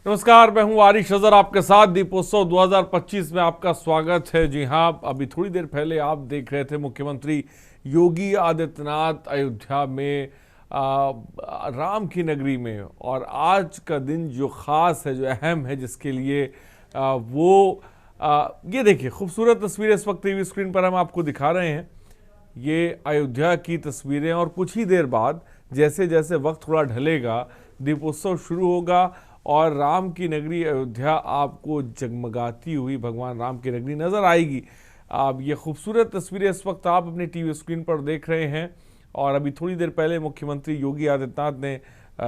नमस्कार, मैं हूं आरिश अजहर आपके साथ। दीपोत्सव 2025 में आपका स्वागत है। जी हां, अभी थोड़ी देर पहले आप देख रहे थे मुख्यमंत्री योगी आदित्यनाथ अयोध्या में राम की नगरी में। और आज का दिन जो ख़ास है, जो अहम है, जिसके लिए ये देखिए खूबसूरत तस्वीरें इस वक्त टीवी स्क्रीन पर हम आपको दिखा रहे हैं। ये अयोध्या की तस्वीरें, और कुछ ही देर बाद जैसे जैसे वक्त थोड़ा ढलेगा दीपोत्सव शुरू होगा और राम की नगरी अयोध्या आपको जगमगाती हुई भगवान राम की नगरी नज़र आएगी। आप ये खूबसूरत तस्वीरें इस वक्त आप अपनी टीवी स्क्रीन पर देख रहे हैं। और अभी थोड़ी देर पहले मुख्यमंत्री योगी आदित्यनाथ ने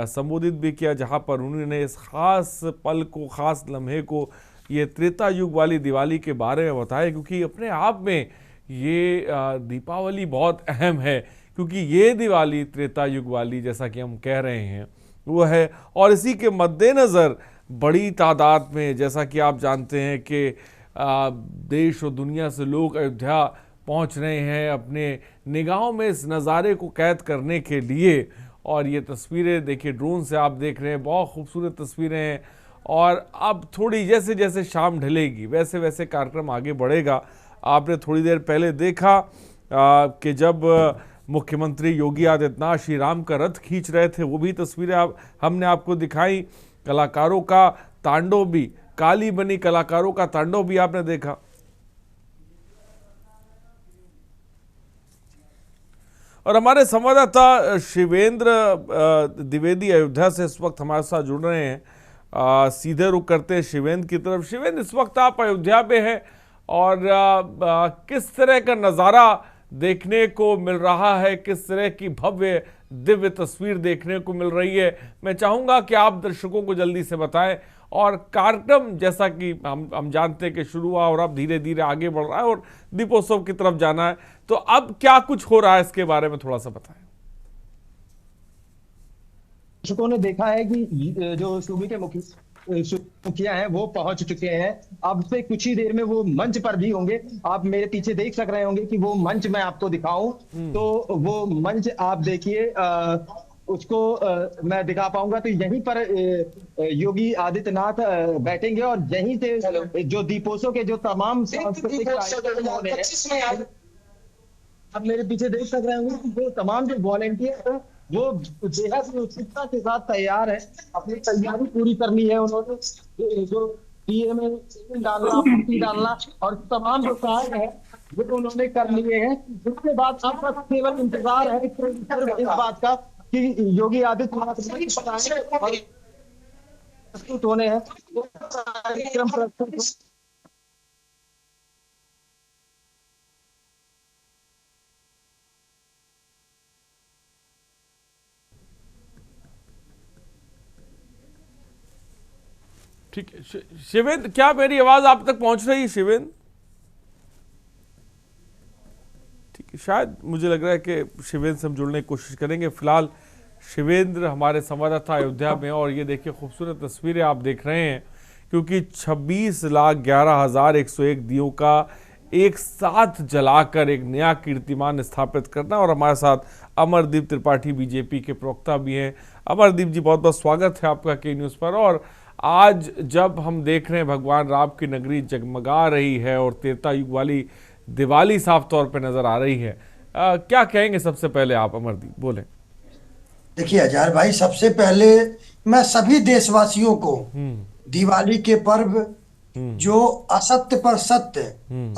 संबोधित भी किया, जहां पर उन्होंने इस खास पल को, खास लम्हे को, ये त्रेता युग वाली दिवाली के बारे में बताया। क्योंकि अपने आप में ये दीपावली बहुत अहम है, क्योंकि ये दिवाली त्रेता युग वाली, जैसा कि हम कह रहे हैं, वो है। और इसी के मद्देनज़र बड़ी तादाद में, जैसा कि आप जानते हैं कि देश और दुनिया से लोग अयोध्या पहुंच रहे हैं अपने निगाहों में इस नज़ारे को कैद करने के लिए। और ये तस्वीरें देखिए, ड्रोन से आप देख रहे हैं, बहुत खूबसूरत तस्वीरें हैं। और अब थोड़ी जैसे जैसे शाम ढलेगी वैसे वैसे कार्यक्रम आगे बढ़ेगा। आपने थोड़ी देर पहले देखा कि जब मुख्यमंत्री योगी आदित्यनाथ श्री राम का रथ खींच रहे थे, वो भी तस्वीरें हमने आपको दिखाई। कलाकारों का तांडव भी, काली बनी कलाकारों का तांडव भी आपने देखा। और हमारे संवाददाता शिवेंद्र द्विवेदी अयोध्या से इस वक्त हमारे साथ जुड़ रहे हैं। सीधे रुख करते हैं शिवेंद्र की तरफ। शिवेंद्र, इस वक्त आप अयोध्या में हैं और किस तरह का नज़ारा देखने को मिल रहा है, किस तरह की भव्य दिव्य तस्वीर देखने को मिल रही है? मैं चाहूँगा कि आप दर्शकों को जल्दी से बताएं। और कार्यक्रम, जैसा कि हम जानते हैं कि शुरू हुआ और अब धीरे धीरे आगे बढ़ रहा है और दीपोत्सव की तरफ जाना है, तो अब क्या कुछ हो रहा है, इसके बारे में थोड़ा सा बताएं। दर्शकों ने देखा है कि जो सूबे के मुखिया हैं वो पहुंच चुके हैं। अब से कुछ ही देर में वो मंच पर भी होंगे। आप मेरे पीछे देख सक रहे होंगे कि वो मंच मैं आपको दिखाऊं, तो वो मंच आप देखिए, उसको मैं दिखा पाऊंगा। तो यहीं पर योगी आदित्यनाथ बैठेंगे और यहीं से जो दीपोत्सव के जो तमाम सांस्कृतिक कार्यक्रम हो रहे हैं, आप मेरे पीछे देख सक रहे होंगे कि जो तमाम जो वॉलेंटियर हैं वो बेहद ही उत्सुकता के साथ तैयार है। अपनी तैयारी पूरी करनी है उन्होंने। जो दिए में डालना, पत्ती डालना और तमाम जो कार्य है वो उन्होंने कर लिए हैं। उसके बाद अब बस केवल इंतजार है इस बात का कि योगी आदित्यनाथ प्रस्तुत होने हैं। कार्यक्रम प्रस्तुत ठीक है शिवेंद्र, क्या मेरी आवाज आप तक पहुंच रही है शिवेंद्र? ठीक है, शायद मुझे लग रहा है कि शिवेंद्र से हम जुड़ने की कोशिश करेंगे। फिलहाल शिवेंद्र हमारे संवाददाता अयोध्या में, और ये देखिए खूबसूरत तस्वीरें आप देख रहे हैं, क्योंकि 26,11,101 दियों का एक साथ जलाकर एक नया कीर्तिमान स्थापित करना। और हमारे साथ अमरदीप त्रिपाठी बीजेपी के प्रवक्ता भी हैं। अमरदीप जी, बहुत बहुत स्वागत है आपका के न्यूज़ पर। और आज जब हम देख रहे हैं भगवान राम की नगरी जगमगा रही है और त्रेता युग वाली दिवाली साफ तौर पे नजर आ रही है, क्या कहेंगे सबसे पहले आप? अमरदीप बोले। देखिए अजहर भाई, सबसे पहले मैं सभी देशवासियों को दिवाली के पर्व, जो असत्य पर सत्य,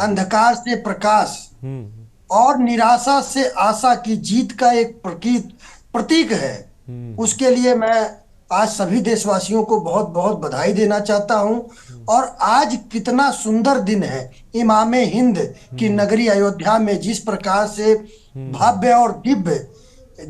अंधकार से प्रकाश और निराशा से आशा की जीत का एक प्रतीक है, उसके लिए मैं आज सभी देशवासियों को बहुत बहुत बधाई देना चाहता हूं। और आज कितना सुंदर दिन है। इमामे हिंद की नगरी अयोध्या में जिस प्रकार से भव्य और दिव्य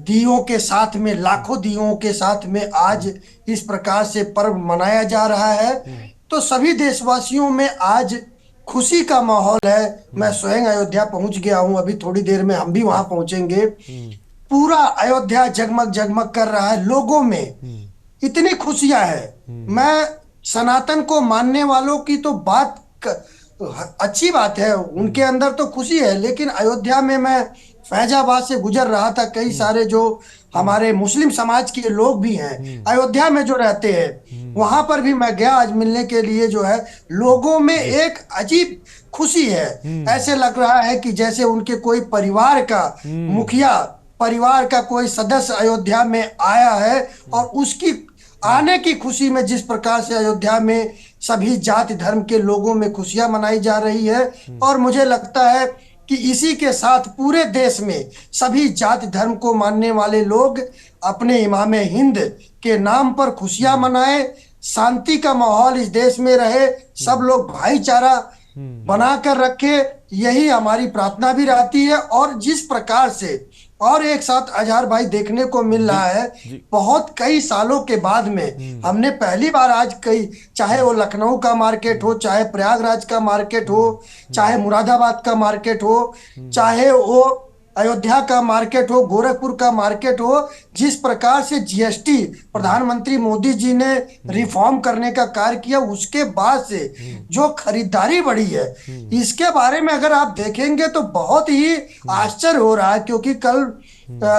दियों के साथ में, लाखों दियों के साथ में आज इस प्रकार से पर्व मनाया जा रहा है, तो सभी देशवासियों में आज खुशी का माहौल है। मैं स्वयं अयोध्या पहुंच गया हूं, अभी थोड़ी देर में हम भी वहां पहुंचेंगे। पूरा अयोध्या जगमग जगमग कर रहा है, लोगों में इतनी खुशियां है। मैं सनातन को मानने वालों की तो अच्छी बात है, उनके अंदर तो खुशी है, लेकिन अयोध्या में मैं फैजाबाद से गुजर रहा था, कई सारे जो हमारे मुस्लिम समाज के लोग भी हैं अयोध्या में जो रहते हैं, वहां पर भी मैं गया आज मिलने के लिए। जो है लोगों में एक अजीब खुशी है, ऐसे लग रहा है कि जैसे उनके कोई परिवार का मुखिया, परिवार का कोई सदस्य अयोध्या में आया है, और उसकी आने की खुशी में जिस प्रकार से अयोध्या में सभी जाति धर्म के लोगों में खुशियां मनाई जा रही है। और मुझे लगता है कि इसी के साथ पूरे देश में सभी जाति धर्म को मानने वाले लोग अपने इमाम हिंद के नाम पर खुशियां मनाए, शांति का माहौल इस देश में रहे, सब लोग भाईचारा बनाकर रखे, यही हमारी प्रार्थना भी रहती है। और जिस प्रकार से और एक साथ अजहर भाई देखने को मिल रहा है, बहुत कई सालों के बाद में हमने पहली बार आज कई, चाहे वो लखनऊ का मार्केट हो, चाहे प्रयागराज का मार्केट हो, चाहे मुरादाबाद का मार्केट हो, चाहे वो अयोध्या का मार्केट हो, गोरखपुर का मार्केट हो, जिस प्रकार से जीएसटी प्रधानमंत्री मोदी जी ने रिफॉर्म करने का कार्य किया, उसके बाद से जो खरीदारी बढ़ी है, इसके बारे में अगर आप देखेंगे तो बहुत ही आश्चर्य हो रहा है। क्योंकि कल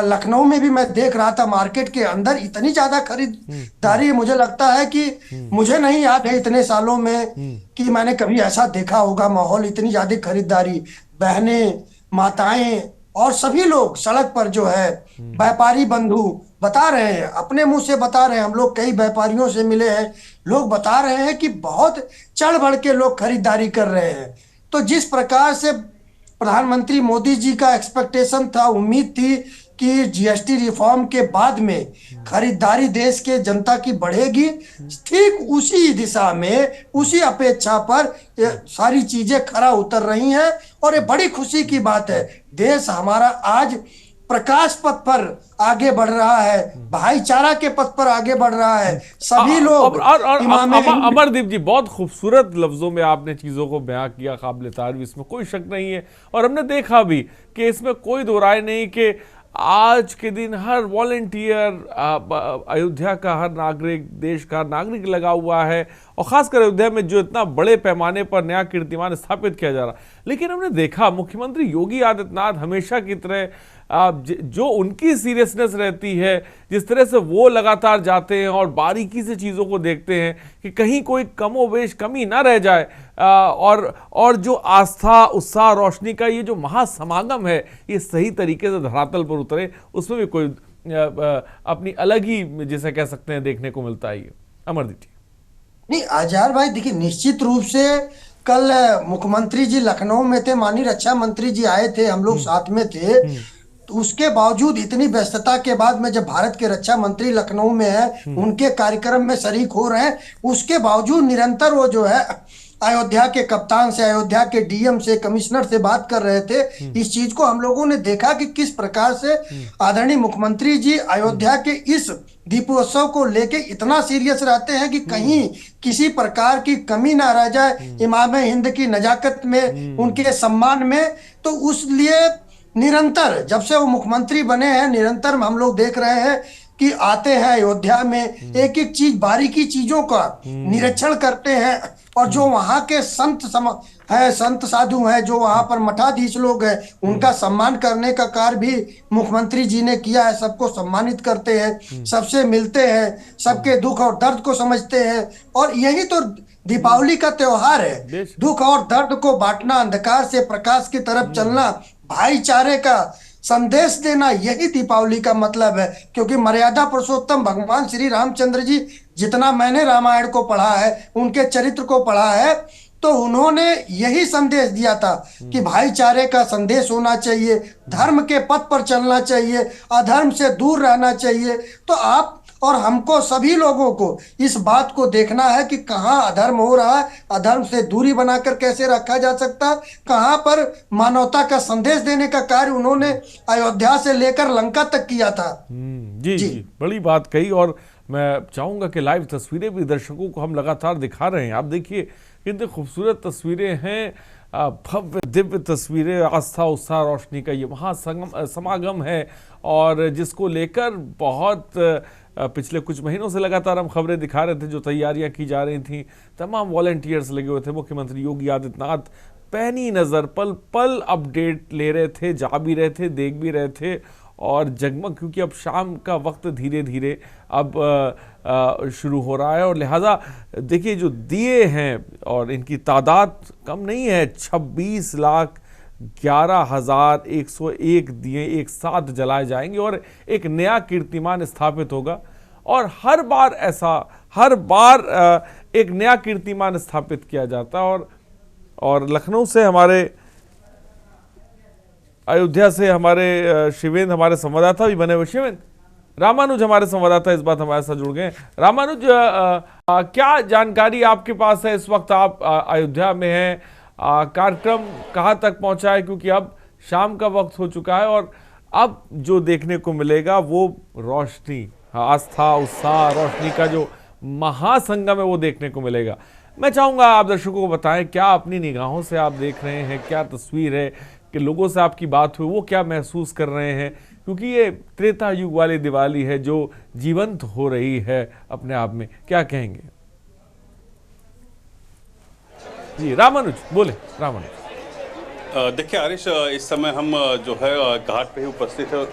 लखनऊ में भी मैं देख रहा था, मार्केट के अंदर इतनी ज्यादा खरीदारी है, मुझे लगता है कि मुझे नहीं याद है इतने सालों में कि मैंने कभी ऐसा देखा होगा माहौल, इतनी ज्यादा खरीदारी। बहनें, माताएं और सभी लोग सड़क पर जो है, व्यापारी बंधु बता रहे हैं, अपने मुंह से बता रहे हैं, हम लोग कई व्यापारियों से मिले हैं, लोग बता रहे हैं कि बहुत चढ़ बढ़ के लोग खरीदारी कर रहे हैं। तो जिस प्रकार से प्रधानमंत्री मोदी जी का एक्सपेक्टेशन था, उम्मीद थी कि जीएसटी रिफॉर्म के बाद में खरीदारी देश के जनता की बढ़ेगी, ठीक उसी दिशा में, उसी अपेक्षा पर सारी चीजें खरा उतर रही हैं। और ये बड़ी खुशी की बात है, देश हमारा आज प्रकाश पथ पर आगे बढ़ रहा है, भाईचारा के पथ पर आगे बढ़ रहा है। सभी लोग अमरदीप जी, बहुत खूबसूरत लफ्जों में आपने चीजों को बयां किया, काबिल तारीफ, इसमें कोई शक नहीं है। और हमने देखा भी कि इसमें कोई दो राय नहीं कि आज के दिन हर वॉलंटियर, अयोध्या का हर नागरिक, देश का नागरिक लगा हुआ है, और खासकर अयोध्या में जो इतना बड़े पैमाने पर नया कीर्तिमान स्थापित किया जा रहा। लेकिन हमने देखा मुख्यमंत्री योगी आदित्यनाथ हमेशा की तरह जो उनकी सीरियसनेस रहती है, जिस तरह से वो लगातार जाते हैं और बारीकी से चीज़ों को देखते हैं कि कहीं कोई कमोबेश कमी ना रह जाए, और जो आस्था, उत्साह, रोशनी का ये जो महासमागम है, ये सही तरीके से धरातल पर उतरे, उसमें भी कोई अपनी अलग ही, जिसे कह सकते हैं, देखने को मिलता है। अमरदीप जी। नहीं अजहर भाई, देखिए निश्चित रूप से कल मुख्यमंत्री जी लखनऊ में थे, माननीय रक्षा मंत्री जी आए थे, हम लोग साथ में थे। तो उसके बावजूद इतनी व्यस्तता के बाद में जब भारत के रक्षा मंत्री लखनऊ में है, उनके कार्यक्रम में शरीक हो रहे हैं, उसके बावजूद निरंतर वो जो है अयोध्या के कप्तान से, अयोध्या के डीएम से, कमिश्नर से बात कर रहे थे। इस चीज को हम लोगों ने देखा कि किस प्रकार से आदरणीय मुख्यमंत्री जी अयोध्या के इस दीपोत्सव को लेके इतना सीरियस रहते हैं कि कहीं किसी प्रकार की कमी ना रह जाए इमाम हिंद की नजाकत में, उनके सम्मान में। तो उस लिए निरंतर जब से वो मुख्यमंत्री बने हैं, निरंतर हम लोग देख रहे हैं कि आते हैं अयोध्या में, एक एक चीज, बारीकी चीजों का निरीक्षण करते हैं। और जो वहां के संत साधु हैं, जो वहां पर मठाधीश लोग हैं, उनका सम्मान करने का कार्य भी मुख्यमंत्री जी ने किया है। सबको सम्मानित करते हैं, सबसे मिलते हैं, सबके दुख और दर्द को समझते हैं। और यही तो दीपावली का त्योहार है, दुख और दर्द को बांटना, अंधकार से प्रकाश की तरफ चलना, भाईचारे का संदेश देना, यही दीपावली का मतलब है। क्योंकि मर्यादा पुरुषोत्तम भगवान श्री रामचंद्र जी, जितना मैंने रामायण को पढ़ा है, उनके चरित्र को पढ़ा है, तो उन्होंने यही संदेश दिया था कि भाईचारे का संदेश होना चाहिए, धर्म के पथ पर चलना चाहिए, अधर्म से दूर रहना चाहिए। तो आप और हमको, सभी लोगों को इस बात को देखना है कि कहाँ अधर्म हो रहा है, अधर्म से दूरी बनाकर कैसे रखा जा सकता है, कहाँ पर मानवता का संदेश देने का कार्य उन्होंने अयोध्या से लेकर लंका तक किया था। जी, बड़ी बात कही। और मैं चाहूंगा कि लाइव तस्वीरें भी दर्शकों को हम लगातार दिखा रहे हैं। आप देखिए कितनी खूबसूरत तस्वीरें हैं, भव्य दिव्य तस्वीरें, आस्था, उत्साह, रोशनी का ये महासमागम है, और जिसको लेकर बहुत पिछले कुछ महीनों से लगातार हम खबरें दिखा रहे थे, जो तैयारियां की जा रही थी, तमाम वॉलंटियर्स लगे हुए थे। मुख्यमंत्री योगी आदित्यनाथ पैनी नज़र पल पल अपडेट ले रहे थे, जा भी रहे थे, देख भी रहे थे, और जगमग, क्योंकि अब शाम का वक्त धीरे धीरे अब शुरू हो रहा है और लिहाजा देखिए जो दिए हैं और इनकी तादाद कम नहीं है, 26,11,101 दिए एक साथ जलाए जाएंगे और एक नया कीर्तिमान स्थापित होगा। और हर बार एक नया कीर्तिमान स्थापित किया जाता है। और लखनऊ से हमारे, अयोध्या से हमारे शिवेंद्र हमारे संवाददाता भी बने हुए। शिवेंद्र, रामानुज हमारे संवाददाता इस बात हमारे साथ जुड़ गए। रामानुज, क्या जानकारी आपके पास है? इस वक्त आप अयोध्या में हैं, कार्यक्रम कहाँ तक पहुंचा है? क्योंकि अब शाम का वक्त हो चुका है और अब जो देखने को मिलेगा वो रोशनी, आस्था, उत्साह, रोशनी का जो महासंगम है वो देखने को मिलेगा। मैं चाहूंगा आप दर्शकों को बताएं, क्या अपनी निगाहों से आप देख रहे हैं, क्या तस्वीर है कि लोगों से आपकी बात हुई, वो क्या महसूस कर रहे हैं? क्योंकि ये त्रेता युग वाली दिवाली है जो जीवंत हो रही है अपने आप में, क्या कहेंगे? जी रामानुज बोले। रामानुज, देखिए आरिश, इस समय हम जो है घाट पे ही उपस्थित है।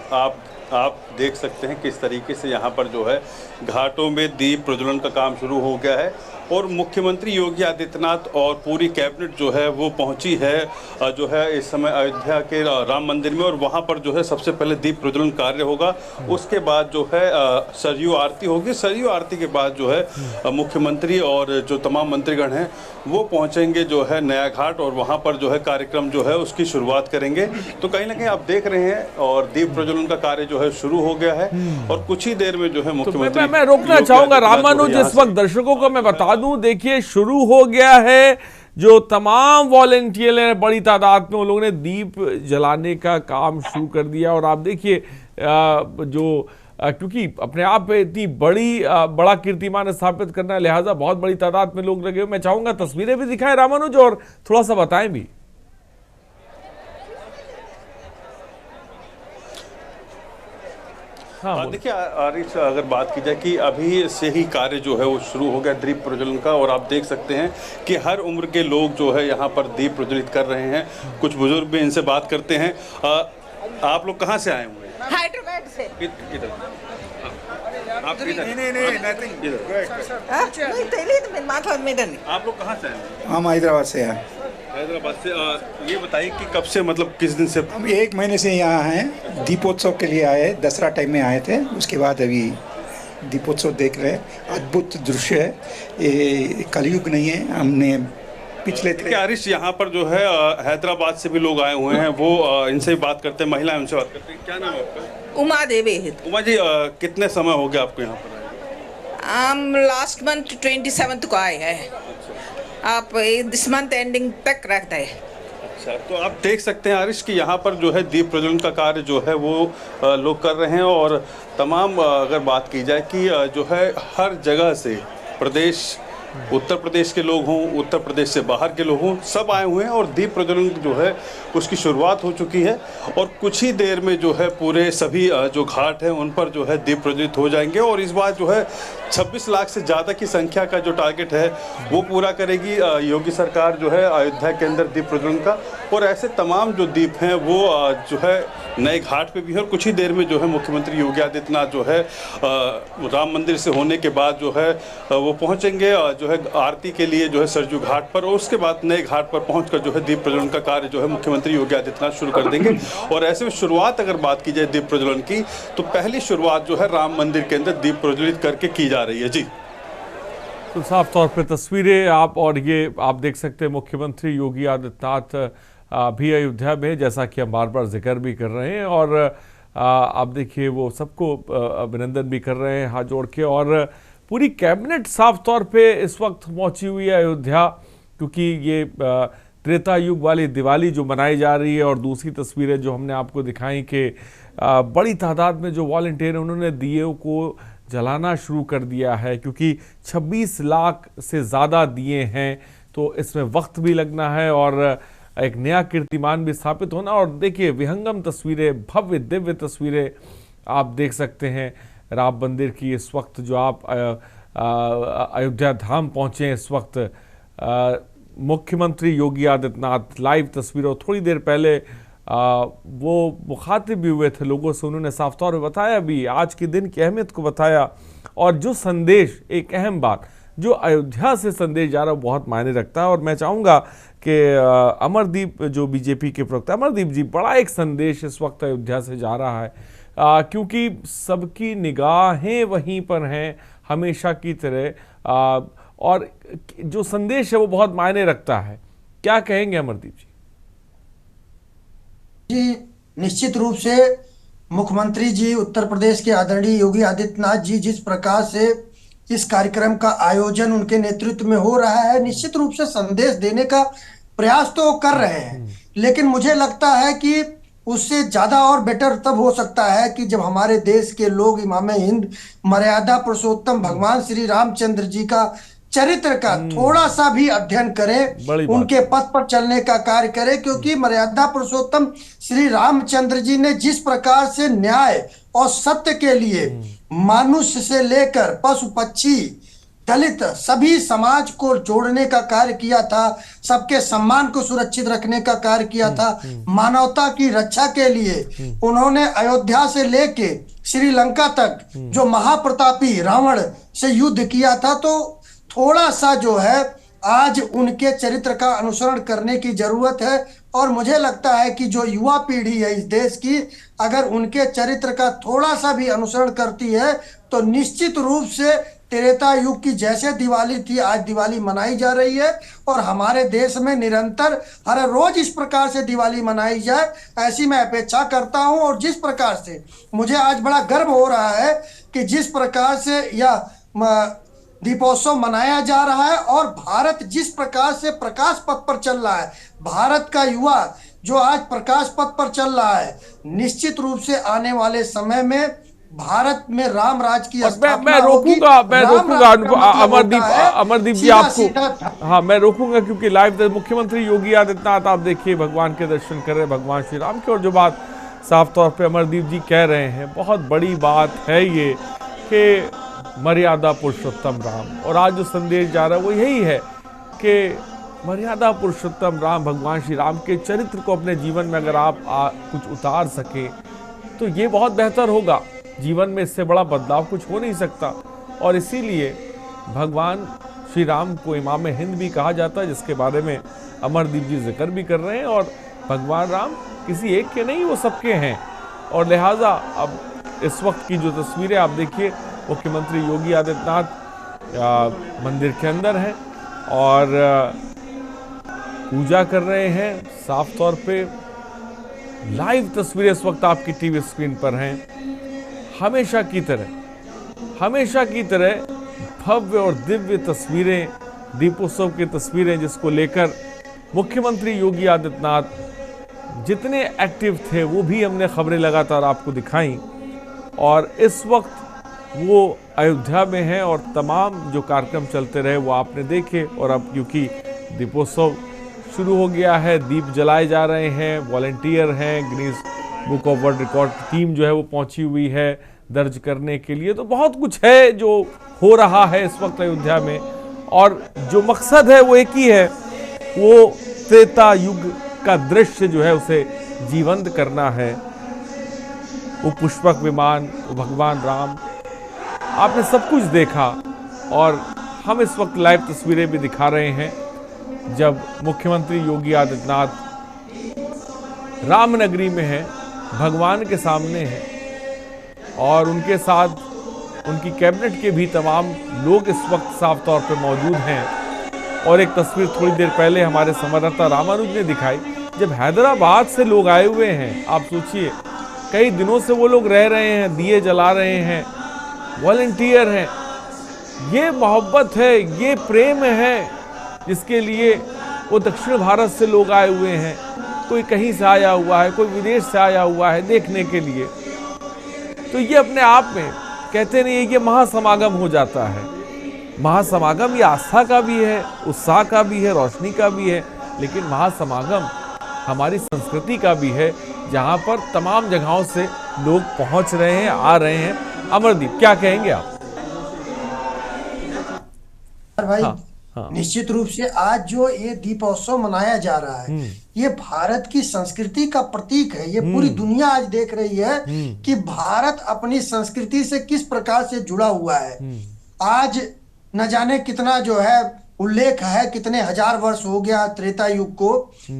आप देख सकते हैं किस तरीके से यहाँ पर जो है घाटों में दीप प्रज्वलन का काम शुरू हो गया है और मुख्यमंत्री योगी आदित्यनाथ और पूरी कैबिनेट जो है वो पहुंची है जो है इस समय अयोध्या के राम मंदिर में। और वहाँ पर जो है सबसे पहले दीप प्रज्वलन कार्य होगा, उसके बाद जो है सरयू आरती होगी। सरयू आरती के बाद जो है मुख्यमंत्री और जो तमाम मंत्रीगण हैं वो पहुँचेंगे जो है नया घाट और वहाँ पर जो है कार्यक्रम जो है उसकी शुरुआत करेंगे। तो कहीं ना कहीं आप देख रहे हैं और दीप प्रज्वलन का कार्य जो है शुरू हो गया है और कुछ ही देर में जो है मुख्यमंत्री, मैं रोकना चाहूंगा रामानुज, इस वक्त दर्शकों को मैं बता दूं, देखिए शुरू हो गया है। जो तमाम वॉलंटियर हैं बड़ी तादाद में, उन लोगों ने दीप जलाने का काम शुरू कर दिया। और आप देखिए क्योंकि अपने आप पे इतनी बड़ा कीर्तिमान स्थापित करना है, लिहाजा बहुत बड़ी तादाद में लोग लगे हुए। मैं चाहूंगा तस्वीरें भी दिखाएं रामानुज और थोड़ा सा बताएं भी। हाँ, देखिए आरिश, अगर बात की जाए कि अभी से ही कार्य जो है वो शुरू हो गया दीप प्रज्वलन का और आप देख सकते हैं कि हर उम्र के लोग जो है यहाँ पर दीप प्रज्वलित कर रहे हैं। कुछ बुजुर्ग भी इनसे बात करते हैं। आप लोग कहाँ से आए हुए हैं? हैदराबाद से। इधर आप आप लोग कहाँ से आए हैं? हम हैदराबाद से हैं। हैदराबाद से। ये बताइए कि कब से, मतलब किस दिन से? हम 1 महीने से यहाँ हैं, दीपोत्सव के लिए आए, दसरा टाइम में आए थे, उसके बाद अभी दीपोत्सव देख रहे हैं। अद्भुत दृश्य है, ये कलयुग नहीं है। हमने पिछले आरिश यहाँ पर जो है हैदराबाद से भी लोग आए हुए हैं, वो इनसे भी बात करते हैं, महिलाएं उनसे बात करते हैं। क्या नाम है आपका? उमा देवी। उमा जी, कितने समय हो गया आपको यहाँ पर? हम लास्ट मंथ 27 को आए हैं, आप दिस मंथ एंडिंग तक रखते हैं। अच्छा, तो आप देख सकते हैं आरिश कि यहाँ पर जो है दीप प्रज्वलन का कार्य जो है वो लोग कर रहे हैं और तमाम अगर बात की जाए कि जो है हर जगह से प्रदेश, उत्तर प्रदेश के लोग हों, उत्तर प्रदेश से बाहर के लोग हों, सब आए हुए हैं और दीप प्रज्वलन जो है उसकी शुरुआत हो चुकी है और कुछ ही देर में जो है पूरे सभी जो घाट हैं उन पर जो है दीप प्रज्वलित हो जाएंगे। और इस बार जो है 26 लाख से ज़्यादा की संख्या का जो टारगेट है वो पूरा करेगी योगी सरकार जो है अयोध्या के अंदर दीप प्रज्वलन का। और ऐसे तमाम जो दीप हैं वो जो है नए घाट पे भी है और कुछ ही देर में जो है मुख्यमंत्री योगी आदित्यनाथ जो है राम मंदिर से होने के बाद जो है वो पहुंचेंगे जो है आरती के लिए जो है सरयू घाट पर और उसके बाद नए घाट पर पहुंचकर जो है दीप प्रज्वलन का कार्य जो है मुख्यमंत्री योगी आदित्यनाथ शुरू कर देंगे। और ऐसे में शुरुआत अगर बात की जाए दीप प्रज्वलन की, तो पहली शुरुआत जो है राम मंदिर के अंदर दीप प्रज्वलित करके की जा रही है। जी, तो साफ तौर पर तस्वीरें आप देख सकते हैं। मुख्यमंत्री योगी आदित्यनाथ भी अयोध्या में, जैसा कि हम बार बार जिक्र भी कर रहे हैं और आप देखिए वो सबको अभिनंदन भी कर रहे हैं हाथ जोड़ के। और पूरी कैबिनेट साफ तौर पे इस वक्त पहुंची हुई है अयोध्या, क्योंकि ये त्रेता युग वाली दिवाली जो मनाई जा रही है। और दूसरी तस्वीरें जो हमने आपको दिखाई कि बड़ी तादाद में जो वॉलंटियर हैं उन्होंने दिए को जलाना शुरू कर दिया है, क्योंकि 26 लाख से ज़्यादा दिए हैं तो इसमें वक्त भी लगना है और एक नया कीर्तिमान भी स्थापित होना। और देखिए विहंगम तस्वीरें, भव्य दिव्य तस्वीरें आप देख सकते हैं राम मंदिर की। इस वक्त जो आप अयोध्या धाम पहुंचे हैं, इस वक्त मुख्यमंत्री योगी आदित्यनाथ, लाइव तस्वीरों थोड़ी देर पहले वो मुखातिब भी हुए थे लोगों से, उन्होंने साफ तौर पर बताया भी, आज के दिन की अहमियत को बताया। और जो संदेश, एक अहम बात जो अयोध्या से संदेश जा रहा है बहुत मायने रखता है। और मैं चाहूँगा कि अमरदीप जो बीजेपी के प्रवक्ता, अमरदीप जी, बड़ा एक संदेश इस वक्त अयोध्या से जा रहा है, क्योंकि सबकी निगाहें वहीं पर हैं हमेशा की तरह, और जो संदेश है वो बहुत मायने रखता है। क्या कहेंगे अमरदीप जी? जी, निश्चित रूप से मुख्यमंत्री जी उत्तर प्रदेश के आदरणीय योगी आदित्यनाथ जी जिस प्रकार से इस कार्यक्रम का आयोजन उनके नेतृत्व में हो रहा है, निश्चित रूप से संदेश देने का प्रयास तो कर रहे हैं, लेकिन मुझे लगता है कि उससे ज्यादा और बेटर तब हो सकता है कि जब हमारे देश के लोग इमाम हिंद मर्यादा पुरुषोत्तम भगवान श्री रामचंद्र जी का चरित्र का थोड़ा सा भी अध्ययन करें, उनके पथ पर चलने का कार्य करें, क्योंकि मर्यादा पुरुषोत्तम श्री रामचंद्र जी ने जिस प्रकार से न्याय और सत्य के लिए मनुष्य से लेकर पशु पक्षी दलित सभी समाज को जोड़ने का कार्य किया था, सबके सम्मान को सुरक्षित रखने का कार्य किया था, मानवता की रक्षा के लिए उन्होंने अयोध्या से लेके श्रीलंका तक जो महाप्रतापी रावण से युद्ध किया था, तो थोड़ा सा जो है आज उनके चरित्र का अनुसरण करने की जरूरत है। और मुझे लगता है कि जो युवा पीढ़ी है इस देश की, अगर उनके चरित्र का थोड़ा सा भी अनुसरण करती है तो निश्चित रूप से त्रेता युग की जैसे दिवाली थी आज दिवाली मनाई जा रही है, और हमारे देश में निरंतर हर रोज इस प्रकार से दिवाली मनाई जाए, ऐसी मैं अपेक्षा करता हूं। और जिस प्रकार से मुझे आज बड़ा गर्व हो रहा है कि जिस प्रकार से यह दीपोत्सव मनाया जा रहा है और भारत जिस प्रकार से प्रकाश पथ पर चल रहा है, भारत का युवा जो आज प्रकाश पथ पर चल रहा है, निश्चित रूप से आने वाले समय में भारत में राम राज की स्थापना होगी। मैं रोकूंगा अमरदीप जी आपको, हाँ मैं रोकूंगा, क्योंकि लाइव मुख्यमंत्री योगी आदित्यनाथ आप देखिए भगवान के दर्शन कर रहे हैं, भगवान श्री राम के। और जो बात साफ तौर पे अमरदीप जी कह रहे हैं, बहुत बड़ी बात है ये कि मर्यादा पुरुषोत्तम राम, और आज जो संदेश जा रहा है वो यही है कि मर्यादा पुरुषोत्तम राम भगवान श्री राम के चरित्र को अपने जीवन में अगर आप कुछ उतार सके तो ये बहुत बेहतर होगा। जीवन में इससे बड़ा बदलाव कुछ हो नहीं सकता। और इसीलिए भगवान श्री राम को इमाम हिंद भी कहा जाता है, जिसके बारे में अमरदीप जी जिक्र भी कर रहे हैं। और भगवान राम किसी एक के नहीं, वो सबके हैं। और लिहाजा अब इस वक्त की जो तस्वीरें आप देखिए, मुख्यमंत्री योगी आदित्यनाथ मंदिर के अंदर हैं और पूजा कर रहे हैं। साफ तौर पे लाइव तस्वीरें इस वक्त आपकी टीवी स्क्रीन पर हैं। हमेशा की तरह भव्य और दिव्य तस्वीरें, दीपोत्सव की तस्वीरें, जिसको लेकर मुख्यमंत्री योगी आदित्यनाथ जितने एक्टिव थे वो भी हमने खबरें लगातार आपको दिखाई। और इस वक्त वो अयोध्या में हैं और तमाम जो कार्यक्रम चलते रहे वो आपने देखे। और अब क्योंकि दीपोत्सव शुरू हो गया है, दीप जलाए जा रहे हैं, वॉलंटियर हैं, Guinness book of world record की टीम जो है वो पहुंची हुई है दर्ज करने के लिए। तो बहुत कुछ है जो हो रहा है इस वक्त अयोध्या में, और जो मकसद है वो एक ही है, वो त्रेता युग का दृश्य जो है उसे जीवंत करना है। वो पुष्पक विमान, वो भगवान राम, आपने सब कुछ देखा। और हम इस वक्त लाइव तस्वीरें भी दिखा रहे हैं जब मुख्यमंत्री योगी आदित्यनाथ रामनगरी में है, भगवान के सामने है, और उनके साथ उनकी कैबिनेट के भी तमाम लोग इस वक्त साफ तौर पर मौजूद हैं। और एक तस्वीर थोड़ी देर पहले हमारे संवाददाता रामानुज ने दिखाई, जब हैदराबाद से लोग आए हुए हैं। आप सोचिए, कई दिनों से वो लोग रह रहे हैं, दिए जला रहे हैं, वॉलंटियर हैं। ये मोहब्बत है, ये प्रेम है जिसके लिए वो दक्षिण भारत से लोग आए हुए हैं। कोई कहीं से आया हुआ है, कोई विदेश से आया हुआ है देखने के लिए। तो ये अपने आप में कहते नहीं, ये महासमागम हो जाता है। महासमागम ये आस्था का भी है, उत्साह का भी है, रोशनी का भी है, लेकिन महासमागम हमारी संस्कृति का भी है, जहाँ पर तमाम जगहों से लोग पहुँच रहे हैं, आ रहे हैं। अमरदीप, क्या कहेंगे आप? भाई, निश्चित रूप से आज जो ये दीपोत्सव मनाया जा रहा है, ये भारत की संस्कृति का प्रतीक है। ये पूरी दुनिया आज देख रही है कि भारत अपनी संस्कृति से किस प्रकार से जुड़ा हुआ है। आज न जाने कितना जो है उल्लेख है, कितने हजार वर्ष हो गया त्रेता युग को,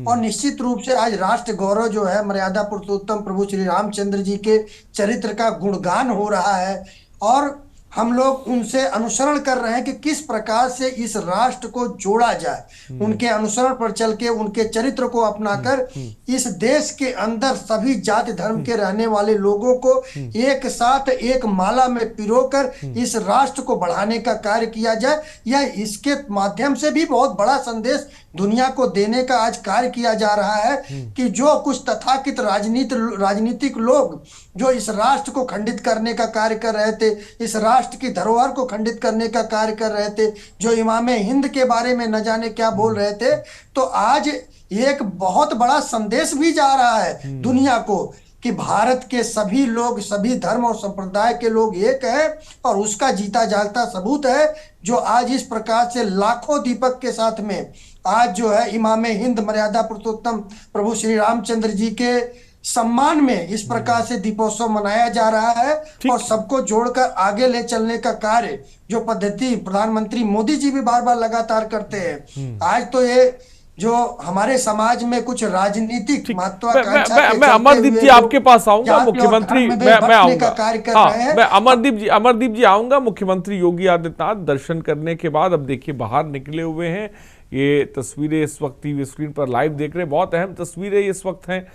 और निश्चित रूप से आज राष्ट्र गौरव जो है मर्यादा पुरुषोत्तम प्रभु श्री रामचंद्र जी के चरित्र का गुणगान हो रहा है, और हम लोग उनसे अनुसरण कर रहे हैं कि किस प्रकार से इस राष्ट्र को जोड़ा जाए। उनके अनुसरण पर चल के, उनके चरित्र को अपनाकर इस देश के अंदर सभी जाति धर्म के रहने वाले लोगों को एक साथ एक माला में पिरोकर इस राष्ट्र को बढ़ाने का कार्य किया जाए। यह इसके माध्यम से भी बहुत बड़ा संदेश दुनिया को देने का आज कार्य किया जा रहा है कि जो कुछ तथाकथित राजनीतिक लोग जो इस राष्ट्र को खंडित करने का कार्य कर रहे थे, इस राष्ट्र की धरोहर को खंडित करने का कार्य कर रहे थे, जो इमाम हिंद के बारे में न जाने क्या बोल रहे थे, तो आज एक बहुत बड़ा संदेश भी जा रहा है दुनिया को कि भारत के सभी लोग, सभी धर्म और संप्रदाय के लोग एक है, और उसका जीता जागता सबूत है जो आज इस प्रकार से लाखों दीपक के साथ में आज जो है इमाम हिंद मर्यादा पुरुषोत्तम प्रभु श्री रामचंद्र जी के सम्मान में इस प्रकार से दीपोत्सव मनाया जा रहा है। और सबको जोड़कर आगे ले चलने का कार्य जो पद्धति प्रधानमंत्री मोदी जी भी बार बार लगातार करते हैं। आज तो ये जो हमारे समाज में कुछ राजनीतिक महत्वाकांक्षा, मैं अमरदीप जी आपके पास आऊंगा, मुख्यमंत्री मैं आऊंगा, हाँ मैं अमरदीप जी आऊंगा। मुख्यमंत्री योगी आदित्यनाथ दर्शन करने के बाद अब देखिए बाहर निकले हुए हैं। ये तस्वीरें इस वक्त टीवी स्क्रीन पर लाइव देख रहे हैं, बहुत अहम तस्वीरें इस वक्त हैं।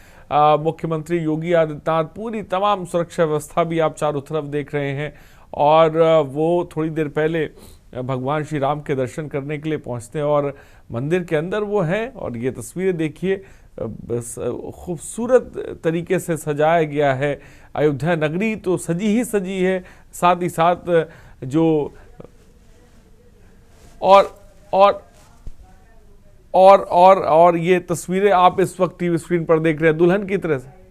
मुख्यमंत्री योगी आदित्यनाथ पूरी तमाम सुरक्षा व्यवस्था भी आप चारों तरफ देख रहे हैं, और वो थोड़ी देर पहले भगवान श्री राम के दर्शन करने के लिए पहुंचते हैं और मंदिर के अंदर वो हैं। और ये तस्वीरें देखिए, खूबसूरत तरीके से सजाया गया है। अयोध्या नगरी तो सजी ही सजी है, साथ ही साथ जो और ये तस्वीरें आप इस वक्त टीवी स्क्रीन पर देख रहे हैं दुल्हन की तरह से।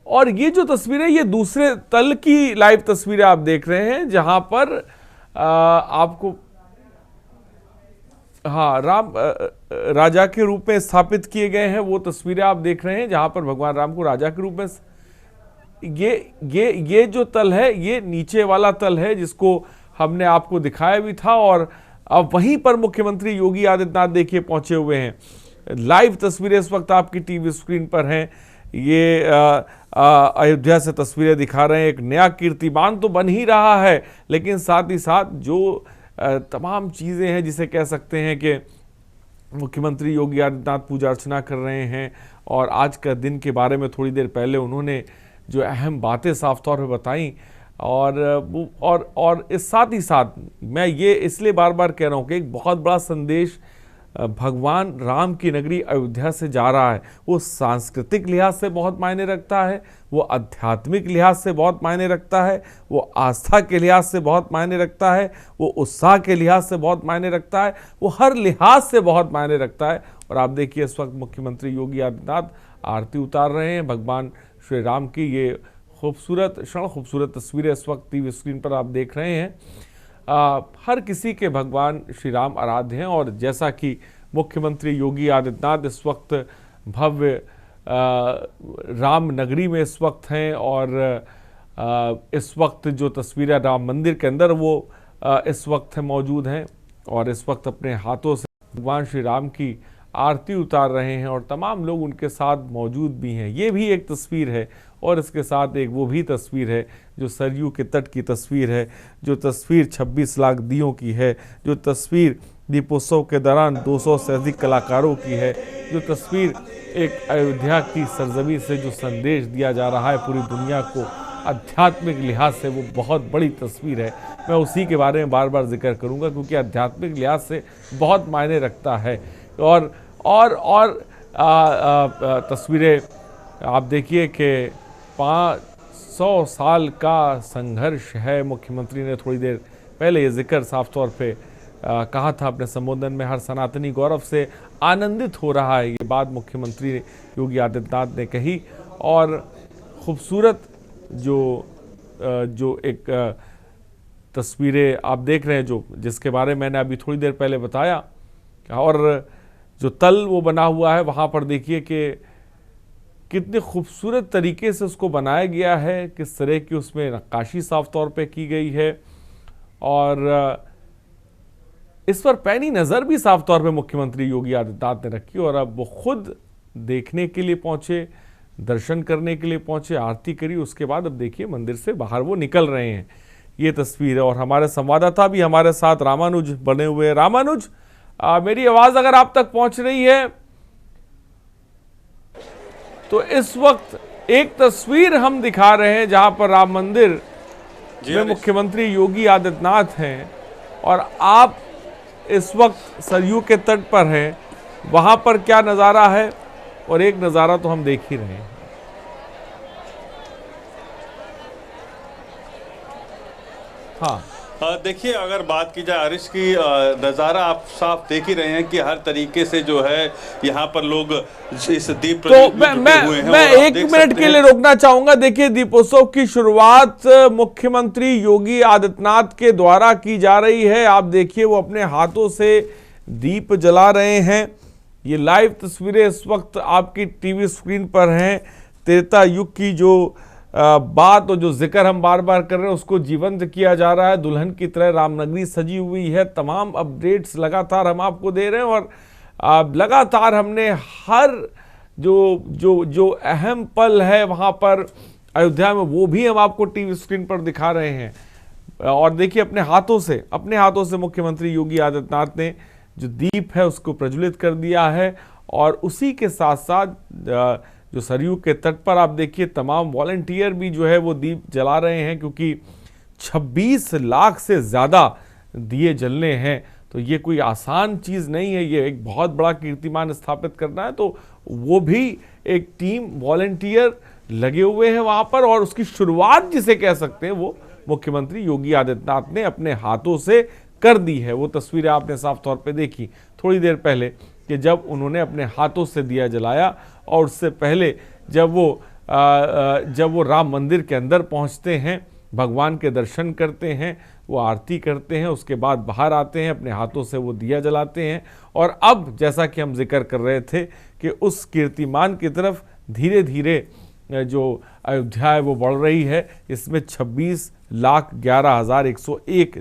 और ये जो तस्वीरें, ये दूसरे तल की लाइव तस्वीरें आप देख रहे हैं, जहां पर आपको हाँ राम राजा के रूप में स्थापित किए गए हैं। वो तस्वीरें आप देख रहे हैं जहां पर भगवान राम को राजा के रूप में, ये जो तल है, ये नीचे वाला तल है जिसको हमने आपको दिखाया भी था। और अब वहीं पर मुख्यमंत्री योगी आदित्यनाथ देखिए पहुंचे हुए हैं। लाइव तस्वीरें इस वक्त आपकी टीवी स्क्रीन पर हैं। ये अयोध्या से तस्वीरें दिखा रहे हैं। एक नया कीर्तिमान तो बन ही रहा है, लेकिन साथ ही साथ जो तमाम चीज़ें हैं जिसे कह सकते हैं कि मुख्यमंत्री योगी आदित्यनाथ पूजा अर्चना कर रहे हैं। और आज का दिन के बारे में थोड़ी देर पहले उन्होंने जो अहम बातें साफ तौर पर बताई, और इस साथ ही साथ मैं ये इसलिए बार बार कह रहा हूँ कि एक बहुत बड़ा संदेश भगवान राम की नगरी अयोध्या से जा रहा है। वो सांस्कृतिक लिहाज से बहुत मायने रखता है, वो आध्यात्मिक लिहाज से बहुत मायने रखता है, वो आस्था के लिहाज से बहुत मायने रखता है, वो उत्साह के लिहाज से बहुत मायने रखता है, वो हर लिहाज से बहुत मायने रखता है। और आप देखिए इस वक्त मुख्यमंत्री योगी आदित्यनाथ आरती उतार रहे हैं भगवान श्री राम की। ये खूबसूरत क्षण, खूबसूरत तस्वीरें इस वक्त टीवी स्क्रीन पर आप देख रहे हैं। हर किसी के भगवान श्री राम आराध्य हैं, और जैसा कि मुख्यमंत्री योगी आदित्यनाथ इस वक्त भव्य राम नगरी में इस वक्त हैं, और इस वक्त जो तस्वीरें राम मंदिर के अंदर वो इस वक्त मौजूद हैं, और इस वक्त अपने हाथों से भगवान श्री राम की आरती उतार रहे हैं, और तमाम लोग उनके साथ मौजूद भी हैं। ये भी एक तस्वीर है, और इसके साथ एक वो भी तस्वीर है जो सरयू के तट की तस्वीर है, जो तस्वीर 26 लाख दियों की है, जो तस्वीर दीपोत्सव के दौरान 200 से अधिक कलाकारों की है, जो तस्वीर एक अयोध्या की सरजमी से जो संदेश दिया जा रहा है पूरी दुनिया को आध्यात्मिक लिहाज से, वो बहुत बड़ी तस्वीर है। मैं उसी के बारे में बार बार जिक्र करूँगा क्योंकि आध्यात्मिक लिहाज से बहुत मायने रखता है। और तस्वीरें आप देखिए कि 500 साल का संघर्ष है। मुख्यमंत्री ने थोड़ी देर पहले ये जिक्र साफ तौर पे कहा था अपने संबोधन में। हर सनातनी गौरव से आनंदित हो रहा है, ये बात मुख्यमंत्री योगी आदित्यनाथ ने कही। और खूबसूरत जो एक तस्वीरें आप देख रहे हैं जो जिसके बारे में मैंने अभी थोड़ी देर पहले बताया, और जो तल वो बना हुआ है वहाँ पर देखिए कि कितने खूबसूरत तरीके से उसको बनाया गया है, किस तरह की उसमें नक्काशी साफ तौर पे की गई है, और इस पर पैनी नज़र भी साफ तौर पे मुख्यमंत्री योगी आदित्यनाथ ने रखी, और अब वो खुद देखने के लिए पहुंचे, दर्शन करने के लिए पहुंचे, आरती करी, उसके बाद अब देखिए मंदिर से बाहर वो निकल रहे हैं। ये तस्वीर है, और हमारे संवाददाता भी हमारे साथ रामानुज बने हुए हैं। रामानुज, मेरी आवाज अगर आप तक पहुंच रही है तो इस वक्त एक तस्वीर हम दिखा रहे हैं जहां पर राम मंदिर में मुख्यमंत्री योगी आदित्यनाथ हैं, और आप इस वक्त सरयू के तट पर हैं। वहां पर क्या नज़ारा है, और एक नज़ारा तो हम देख ही रहे हैं। हाँ, देखिए, अगर बात की जाए आरिश की, नज़ारा आप साफ देख ही रहे हैं कि हर तरीके से जो है यहाँ पर लोग इस दीप तो मैं एक मिनट के लिए रोकना चाहूंगा। देखिए, दीपोत्सव की शुरुआत मुख्यमंत्री योगी आदित्यनाथ के द्वारा की जा रही है। आप देखिए, वो अपने हाथों से दीप जला रहे हैं। ये लाइव तस्वीरें इस वक्त आपकी टीवी स्क्रीन पर हैं। त्रेता युग की जो बात और जो जिक्र हम बार बार कर रहे हैं उसको जीवंत किया जा रहा है। दुल्हन की तरह रामनगरी सजी हुई है। तमाम अपडेट्स लगातार हम आपको दे रहे हैं, और लगातार हमने हर जो अहम पल है वहाँ पर अयोध्या में वो भी हम आपको टीवी स्क्रीन पर दिखा रहे हैं। और देखिए, अपने हाथों से मुख्यमंत्री योगी आदित्यनाथ ने जो दीप है उसको प्रज्वलित कर दिया है, और उसी के साथ साथ जो सरयू के तट पर आप देखिए तमाम वॉलंटियर भी जो है वो दीप जला रहे हैं, क्योंकि 26 लाख से ज़्यादा दिए जलने हैं। तो ये कोई आसान चीज़ नहीं है, ये एक बहुत बड़ा कीर्तिमान स्थापित करना है। तो वो भी एक टीम वॉलंटियर लगे हुए हैं वहाँ पर, और उसकी शुरुआत जिसे कह सकते हैं वो मुख्यमंत्री योगी आदित्यनाथ ने अपने हाथों से कर दी है। वो तस्वीरें आपने साफ तौर पे देखी थोड़ी देर पहले कि जब उन्होंने अपने हाथों से दिया जलाया, और उससे पहले जब वो राम मंदिर के अंदर पहुंचते हैं, भगवान के दर्शन करते हैं, वो आरती करते हैं, उसके बाद बाहर आते हैं, अपने हाथों से वो दिया जलाते हैं। और अब जैसा कि हम जिक्र कर रहे थे कि उस कीर्तिमान की तरफ धीरे धीरे जो अयोध्या है वो बढ़ रही है। इसमें 26,11,101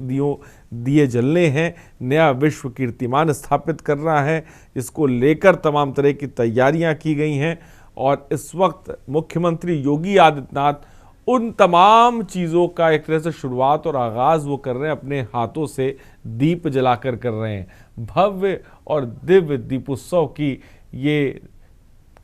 दिए जलने हैं। नया विश्व कीर्तिमान स्थापित करना है, इसको लेकर तमाम तरह की तैयारियां की गई हैं। और इस वक्त मुख्यमंत्री योगी आदित्यनाथ उन तमाम चीज़ों का एक तरह से शुरुआत और आगाज़ वो कर रहे हैं, अपने हाथों से दीप जलाकर कर रहे हैं। भव्य और दिव्य दीपोत्सव की ये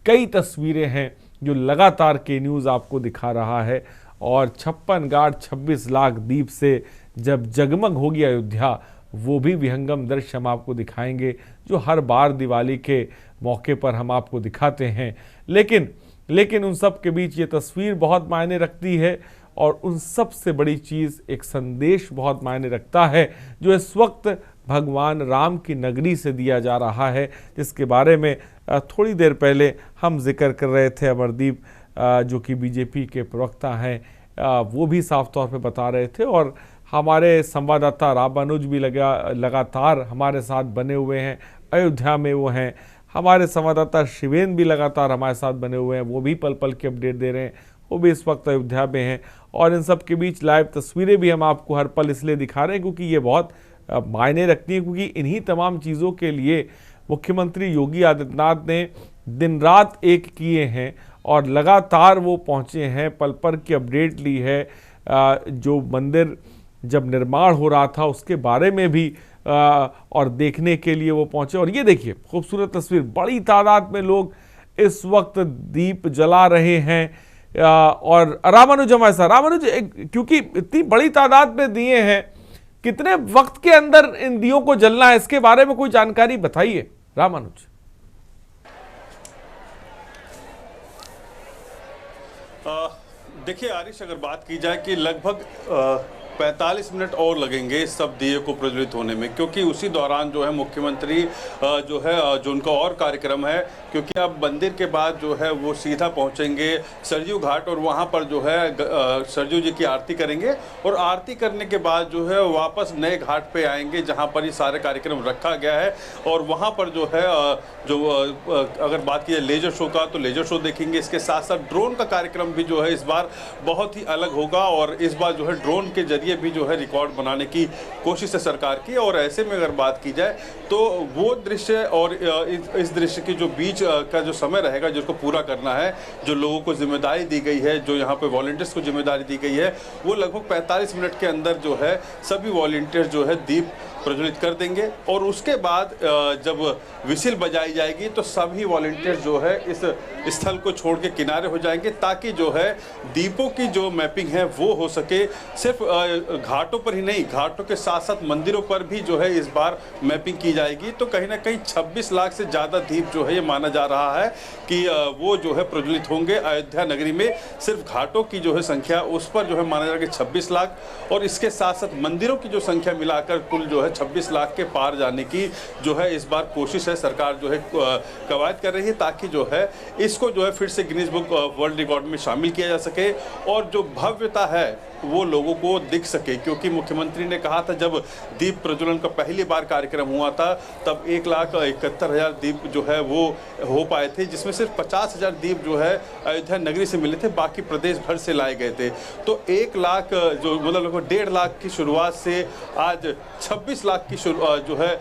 कई तस्वीरें हैं जो लगातार के न्यूज़ आपको दिखा रहा है। और 56 गार्ड 26 लाख दीप से जब जगमग होगी अयोध्या, वो भी विहंगम दृश्य हम आपको दिखाएंगे जो हर बार दिवाली के मौके पर हम आपको दिखाते हैं। लेकिन उन सब के बीच ये तस्वीर बहुत मायने रखती है, और उन सब से बड़ी चीज़ एक संदेश बहुत मायने रखता है जो इस वक्त भगवान राम की नगरी से दिया जा रहा है, जिसके बारे में थोड़ी देर पहले हम जिक्र कर रहे थे। अमरदीप जो कि बीजेपी के प्रवक्ता हैं, वो भी साफ तौर पे बता रहे थे, और हमारे संवाददाता रामानुज भी लगातार हमारे साथ बने हुए हैं, अयोध्या में वो हैं। हमारे संवाददाता शिवेन भी लगातार हमारे साथ बने हुए हैं, वो भी पल पल की अपडेट दे रहे हैं, वो भी इस वक्त अयोध्या में हैं। और इन सब के बीच लाइव तस्वीरें भी हम आपको हर पल इसलिए दिखा रहे हैं क्योंकि ये बहुत मायने रखती हैं, क्योंकि इन्हीं तमाम चीज़ों के लिए मुख्यमंत्री योगी आदित्यनाथ ने दिन रात एक किए हैं, और लगातार वो पहुँचे हैं, पल पल की अपडेट ली है। जो मंदिर जब निर्माण हो रहा था उसके बारे में भी और देखने के लिए वो पहुंचे। और ये देखिए खूबसूरत तस्वीर, बड़ी तादाद में लोग इस वक्त दीप जला रहे हैं। और रामानुज हमारे साथ। रामानुज, क्योंकि इतनी बड़ी तादाद में दिए हैं, कितने वक्त के अंदर इन दियों को जलना है, इसके बारे में कोई जानकारी बताइए रामानुज। देखिए आरिश, अगर बात की जाए कि लगभग 45 मिनट और लगेंगे सब दिए को प्रज्वलित होने में, क्योंकि उसी दौरान जो है मुख्यमंत्री जो है जो उनका और कार्यक्रम है, क्योंकि अब मंदिर के बाद जो है वो सीधा पहुंचेंगे सरयू घाट और वहां पर जो है सरयू जी की आरती करेंगे और आरती करने के बाद जो है वापस नए घाट पे आएंगे जहां पर ये सारे कार्यक्रम रखा गया है। और वहां पर जो है अगर बात की जाए लेजर शो का तो लेजर शो देखेंगे। इसके साथ साथ ड्रोन का कार्यक्रम भी जो है इस बार बहुत ही अलग होगा और इस बार जो है ड्रोन के जरिए भी जो है रिकॉर्ड बनाने की कोशिश है सरकार की। और ऐसे में अगर बात की जाए तो वो दृश्य और इस दृश्य के जो बीच का जो समय रहेगा जिसको पूरा करना है, जो लोगों को जिम्मेदारी दी गई है, जो यहाँ पे वॉलंटियर्स को जिम्मेदारी दी गई है, वो लगभग 45 मिनट के अंदर जो है सभी वॉलंटियर्स जो है दीप प्रज्वलित कर देंगे। और उसके बाद जब विसिल बजाई जाएगी तो सभी वॉलंटियर्स जो है इस स्थल को छोड़ के किनारे हो जाएंगे, ताकि जो है दीपों की जो मैपिंग है वो हो सके। सिर्फ घाटों पर ही नहीं, घाटों के साथ साथ मंदिरों पर भी जो है इस बार मैपिंग की जाएगी। तो कहीं ना कहीं 26 लाख से ज़्यादा दीप जो है ये माना जा रहा है कि वो जो है प्रज्वलित होंगे अयोध्या नगरी में। सिर्फ घाटों की जो है संख्या उस पर जो है माना जा रहा है कि 26 लाख, और इसके साथ साथ मंदिरों की जो संख्या मिलाकर कुल जो है 26 लाख के पार जाने की जो है इस बार कोशिश है। सरकार जो है कवायद कर रही है ताकि जो है इसको जो है फिर से गिनीज बुक वर्ल्ड रिकॉर्ड में शामिल किया जा सके और जो भव्यता है वो लोगों को दिख सके। क्योंकि मुख्यमंत्री ने कहा था जब दीप प्रज्वलन का पहली बार कार्यक्रम हुआ था तब 1,71,000 दीप जो है वो हो पाए थे, जिसमें सिर्फ 50,000 दीप जो है अयोध्या नगरी से मिले थे, बाकी प्रदेश भर से लाए गए थे। तो 1 लाख जो मतलब लगभग 1.5 लाख की शुरुआत से आज 26 लाख की जो है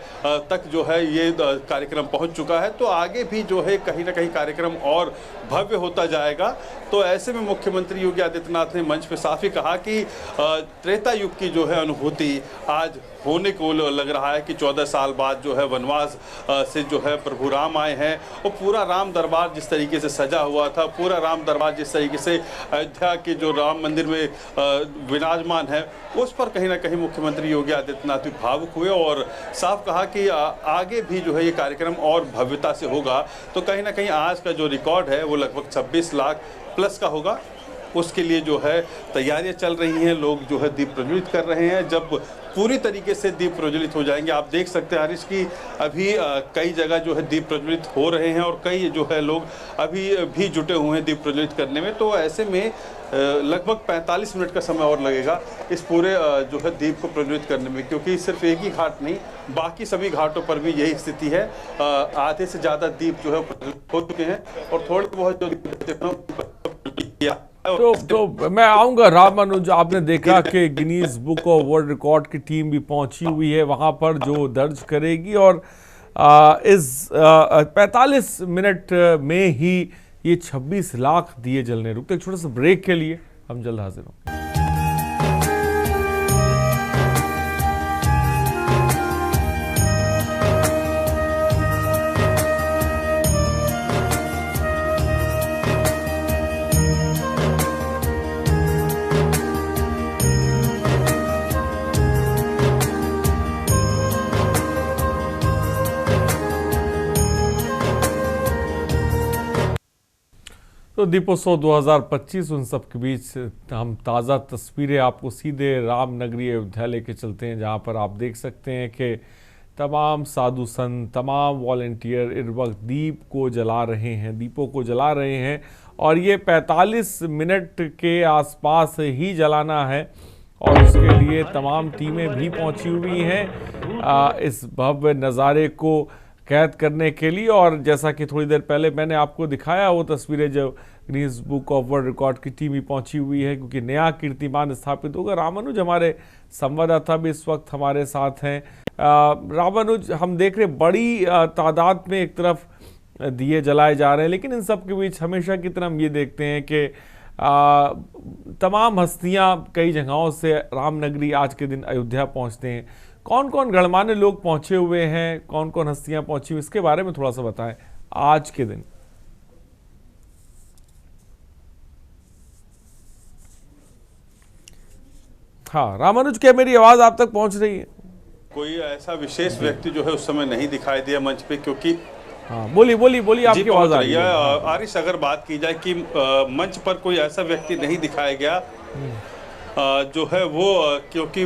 तक जो है ये कार्यक्रम पहुंच चुका है। तो आगे भी जो है कहीं ना कहीं कार्यक्रम और भव्य होता जाएगा। तो ऐसे में मुख्यमंत्री योगी आदित्यनाथ ने मंच पे साफ ही कहा कि त्रेता युग की जो है अनुभूति आज होने को लग रहा है कि 14 साल बाद जो है वनवास से जो है प्रभु राम आए हैं और पूरा राम दरबार जिस तरीके से सजा हुआ था, पूरा राम दरबार जिस तरीके से अयोध्या के जो राम मंदिर में विराजमान है, उस पर कहीं ना कहीं मुख्यमंत्री योगी आदित्यनाथ भी भावुक हुए और साफ कहा कि आगे भी जो है ये कार्यक्रम और भव्यता से होगा। तो कहीं ना कहीं आज का जो रिकॉर्ड है वो लगभग 26 लाख प्लस का होगा। उसके लिए जो है तैयारियां चल रही हैं, लोग जो है दीप प्रज्वलित कर रहे हैं। जब पूरी तरीके से दीप प्रज्वलित हो जाएंगे, आप देख सकते हैं हरीश की अभी कई जगह जो है दीप प्रज्वलित हो रहे हैं और कई जो है लोग अभी भी जुटे हुए हैं दीप प्रज्वलित करने में। तो ऐसे में लगभग 45 मिनट का समय और लगेगा इस पूरे जो है दीप को प्रज्वलित करने में, क्योंकि सिर्फ एक ही घाट नहीं बाकी सभी घाटों पर भी यही स्थिति है। आधे से ज़्यादा दीप जो है प्रज्वलित हो चुके हैं और थोड़े बहुत जो तो मैं आऊंगा रामानुज। आपने देखा कि Guinness book of world record की टीम भी पहुंची हुई है वहां पर जो दर्ज करेगी और इस 45 मिनट में ही ये 26 लाख दिए जलने रुकते। एक छोटा सा ब्रेक के लिए हम जल्द हाजिर होंगे। तो दीपोत्सव 2025 उन सब के बीच हम ताज़ा तस्वीरें आपको सीधे रामनगरी अयोध्या लेके चलते हैं, जहां पर आप देख सकते हैं कि तमाम साधु संत, तमाम वॉलंटियर इस वक्त दीप को जला रहे हैं, दीपों को जला रहे हैं और ये 45 मिनट के आसपास ही जलाना है और उसके लिए तमाम टीमें भी पहुंची हुई हैं इस भव्य नज़ारे को कैद करने के लिए। और जैसा कि थोड़ी देर पहले मैंने आपको दिखाया वो तस्वीरें, जब Guinness book of world record की टीम भी पहुंची हुई है क्योंकि नया कीर्तिमान स्थापित होगा। रामानुज हमारे संवाददाता भी इस वक्त हमारे साथ हैं। रामानुज, हम देख रहे बड़ी तादाद में एक तरफ दिए जलाए जा रहे हैं, लेकिन इन सब के बीच हमेशा की तरह हम ये देखते हैं कि तमाम हस्तियां कई जगहों से रामनगरी आज के दिन अयोध्या पहुंचते हैं। कौन कौन गणमान्य लोग पहुंचे हुए हैं, कौन कौन हस्तियां पहुंची हुई, इसके बारे में थोड़ा सा बताएं आज के दिन। हाँ रामानुज, क्या मेरी आवाज आप तक पहुंच रही है? कोई ऐसा विशेष व्यक्ति जो है उस समय नहीं दिखाई दिया मंच पे, क्योंकि हाँ बोलिए आपकी आवाज आ रही है। आरिश, अगर बात की जाए कि मंच पर कोई ऐसा व्यक्ति नहीं दिखाया गया जो है वो क्योंकि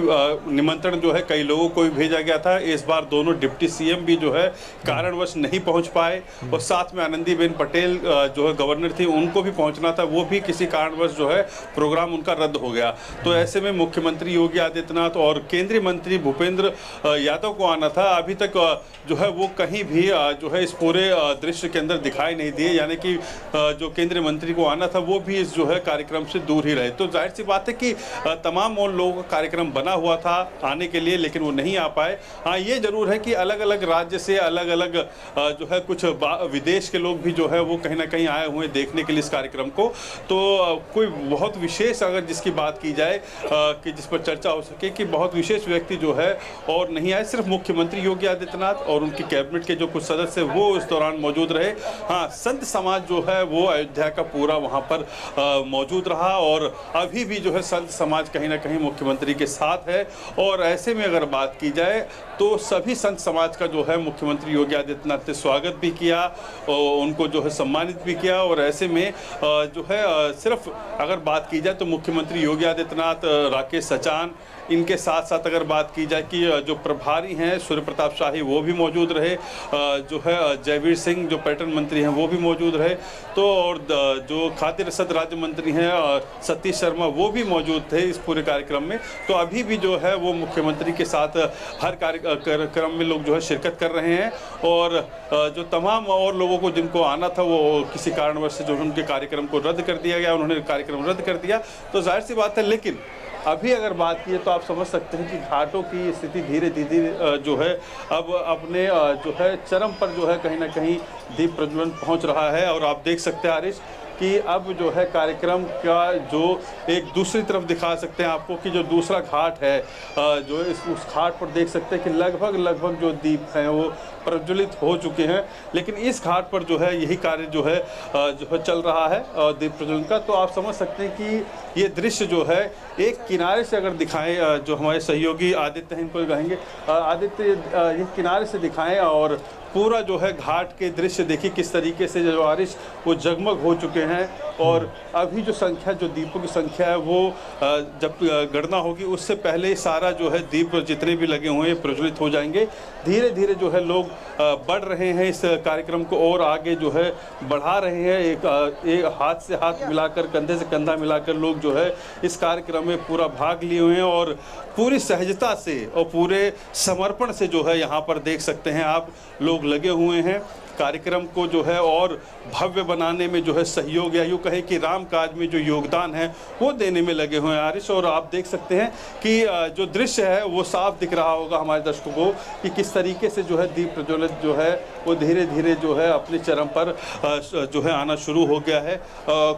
निमंत्रण जो है कई लोगों को भी भेजा गया था, इस बार दोनों डिप्टी सीएम भी जो है कारणवश नहीं पहुंच पाए, और साथ में आनंदीबेन पटेल जो है गवर्नर थी, उनको भी पहुंचना था, वो भी किसी कारणवश जो है प्रोग्राम उनका रद्द हो गया। तो ऐसे में मुख्यमंत्री योगी आदित्यनाथ और केंद्रीय मंत्री भूपेंद्र यादव को आना था। अभी तक जो है वो कहीं भी जो है इस पूरे दृश्य के अंदर दिखाई नहीं दिए, यानी कि जो केंद्रीय मंत्री को आना था वो भी इस जो है कार्यक्रम से दूर ही रहे। तो जाहिर सी बात है कि तमाम उन लोगों का कार्यक्रम बना हुआ था आने के लिए, लेकिन वो नहीं आ पाए। हाँ, ये जरूर है कि अलग अलग राज्य से अलग अलग जो है कुछ विदेश के लोग भी जो है वो कहीं ना कहीं आए हुए देखने के लिए इस कार्यक्रम को। तो कोई बहुत विशेष अगर जिसकी बात की जाए कि जिस पर चर्चा हो सके कि बहुत विशेष व्यक्ति जो है और नहीं आए, सिर्फ मुख्यमंत्री योगी आदित्यनाथ और उनकी कैबिनेट के जो कुछ सदस्य वो इस दौरान मौजूद रहे। हाँ, संत समाज जो है वो अयोध्या का पूरा वहाँ पर मौजूद रहा, और अभी भी जो है संत समाज कहीं ना कहीं मुख्यमंत्री के साथ है। और ऐसे में अगर बात की जाए तो सभी संत समाज का जो है मुख्यमंत्री योगी आदित्यनाथ ने स्वागत भी किया और उनको जो है सम्मानित भी किया। और ऐसे में जो है सिर्फ अगर बात की जाए तो मुख्यमंत्री योगी आदित्यनाथ, राकेश सचान, इनके साथ साथ अगर बात की जाए कि जो प्रभारी हैं सूर्य प्रताप शाही वो भी मौजूद रहे, जो है जयवीर सिंह जो पर्यटन मंत्री हैं वो भी मौजूद रहे, तो और जो खाद्य रसद राज्य मंत्री हैं सतीश शर्मा वो भी मौजूद थे इस पूरे कार्यक्रम में। तो अभी भी जो है वो मुख्यमंत्री के साथ हर कार्यक्रम में लोग जो है शिरकत कर रहे हैं, और जो तमाम और लोगों को जिनको आना था वो किसी कारणवश से जो उनके कार्यक्रम को रद्द कर दिया गया, उन्होंने कार्यक्रम रद्द कर दिया। तो जाहिर सी बात है, लेकिन अभी अगर बात की तो आप समझ सकते हैं कि घाटों की स्थिति धीरे धीरे जो है अब अपने जो है चरम पर जो है कहीं ना कहीं दीप प्रज्वलन पहुंच रहा है। और आप देख सकते हैं आरिश कि अब जो है कार्यक्रम का जो एक दूसरी तरफ दिखा सकते हैं आपको कि जो दूसरा घाट है जो उस घाट पर देख सकते हैं कि लगभग जो दीप हैं वो प्रज्वलित हो चुके हैं, लेकिन इस घाट पर जो है यही कार्य जो है चल रहा है दीप प्रज्वलन का। तो आप समझ सकते हैं कि ये दृश्य जो है एक किनारे से अगर दिखाएं, जो हमारे सहयोगी आदित्य हैं इनको कहेंगे, आदित्य ये किनारे से दिखाएं और पूरा जो है घाट के दृश्य देखिए किस तरीके से जो बारिश वो जगमग हो चुके हैं। और अभी जो संख्या, जो दीपों की संख्या है वो जब गणना होगी उससे पहले सारा जो है दीप जितने भी लगे हुए हैं प्रज्वलित हो जाएंगे। धीरे धीरे जो है लोग बढ़ रहे हैं इस कार्यक्रम को और आगे जो है बढ़ा रहे हैं, एक हाथ से हाथ मिलाकर, कंधे से कंधा मिलाकर लोग जो है इस कार्यक्रम में पूरा भाग लिए हुए हैं और पूरी सहजता से और पूरे समर्पण से जो है यहाँ पर देख सकते हैं आप लोग लगे हुए हैं कार्यक्रम को जो है और भव्य बनाने में जो है सहयोग, या यूँ कहें कि राम काज में जो योगदान है वो देने में लगे हुए हैं आरिश। और आप देख सकते हैं कि जो दृश्य है वो साफ दिख रहा होगा हमारे दर्शकों को कि किस तरीके से जो है दीप प्रज्वलित जो है वो धीरे धीरे जो है अपने चरम पर जो है आना शुरू हो गया है।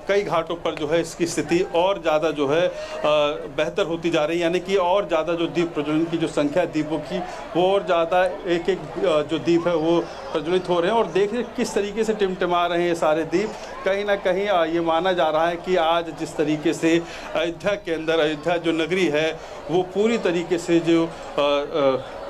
कई घाटों पर जो है इसकी स्थिति और ज़्यादा जो है बेहतर होती जा रही है, यानी कि और ज़्यादा जो दीप प्रज्वलन की जो संख्या है दीपों की वो और ज़्यादा एक जो दीप है वो प्रज्वलित हो रहे हैं। और देखिए किस तरीके से टिमटिमा रहे हैं ये सारे दीप। कहीं ना कहीं ये माना जा रहा है कि आज जिस तरीके से अयोध्या के अंदर, अयोध्या जो नगरी है वो पूरी तरीके से जो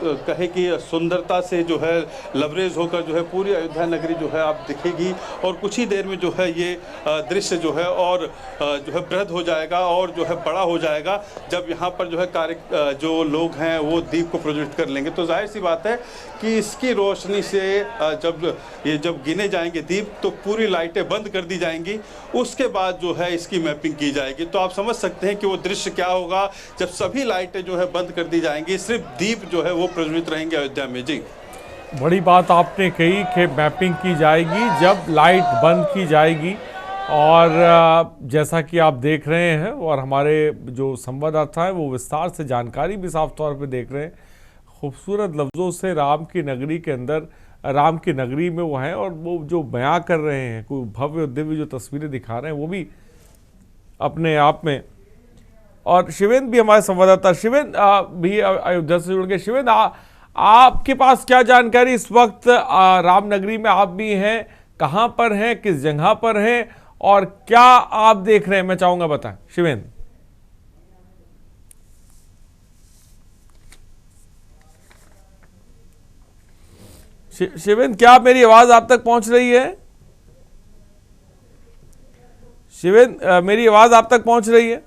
कहे कि सुंदरता से जो है लबरेज होकर जो है पूरी अयोध्या नगरी जो है आप दिखेगी। और कुछ ही देर में जो है ये दृश्य जो है और जो है बृहद हो जाएगा और जो है बड़ा हो जाएगा जब यहाँ पर जो है जो लोग हैं वो दीप को प्रज्वलित कर लेंगे। तो जाहिर सी बात है कि इसकी रोशनी से जब गिने जाएंगे दीप तो पूरी लाइटें बंद कर दी जाएंगी, उसके बाद जो है इसकी मैपिंग की जाएगी। तो आप समझ सकते हैं कि वो दृश्य क्या होगा जब सभी लाइटें जो है बंद कर दी जाएंगी, सिर्फ दीप जो है वो प्रज्वलित रहेंगे अयोध्या में। जी, बड़ी बात आपने कही कि मैपिंग की जाएगी जब लाइट बंद की जाएगी। और जैसा कि आप देख रहे हैं और हमारे जो संवाददाता हैं वो विस्तार से जानकारी भी साफ तौर पे देख रहे हैं, खूबसूरत लफ्ज़ों से राम की नगरी के अंदर, राम की नगरी में वो हैं और वो जो बयां कर रहे हैं, कोई भव्य दिव्य जो तस्वीरें दिखा रहे हैं वो भी अपने आप में। और शिवेंद्र भी हमारे संवाददाता, शिवेंद्र भी अयोध्या से जुड़ गए। शिवेंद्र, आपके पास क्या जानकारी इस वक्त रामनगरी में आप भी हैं, कहां पर हैं, किस जगह पर हैं और क्या आप देख रहे हैं, मैं चाहूंगा बताएं शिवेंद्र। शिवेंद्र, क्या मेरी आवाज आप तक पहुंच रही है? शिवेंद्र, मेरी आवाज आप तक पहुंच रही है?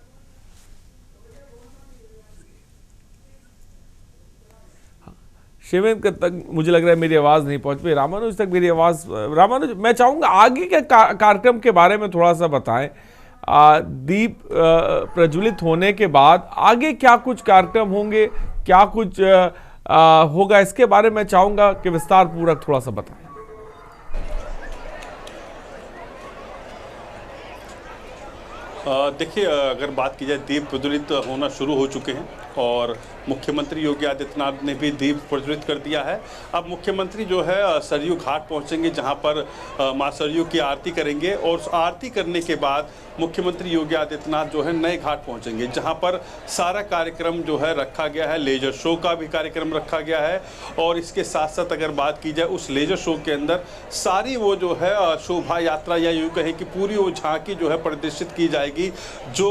शिवेंद्र तक मुझे लग रहा है मेरी आवाज़ नहीं पहुंच पाई, रामानुज तक मेरी आवाज़। रामानुज, मैं चाहूँगा आगे के कार्यक्रम के बारे में थोड़ा सा बताएं। दीप प्रज्वलित होने के बाद आगे क्या कुछ कार्यक्रम होंगे, क्या कुछ होगा, इसके बारे में चाहूँगा कि विस्तार पूर्वक थोड़ा सा बताएं। देखिए, अगर बात की जाए, दीप प्रज्वलित होना शुरू हो चुके हैं और मुख्यमंत्री योगी आदित्यनाथ ने भी दीप प्रज्वलित कर दिया है। अब मुख्यमंत्री जो है सरयू घाट पहुंचेंगे, जहां पर मां सरयू की आरती करेंगे और उस आरती करने के बाद मुख्यमंत्री योगी आदित्यनाथ जो है नए घाट पहुंचेंगे, जहां पर सारा कार्यक्रम जो है रखा गया है। लेजर शो का भी कार्यक्रम रखा गया है और इसके साथ साथ अगर बात की जाए, उस लेजर शो के अंदर सारी वो जो है शोभा यात्रा या यूँ कहें कि पूरी वो झांकी जो है प्रदर्शित की जाएगी, जो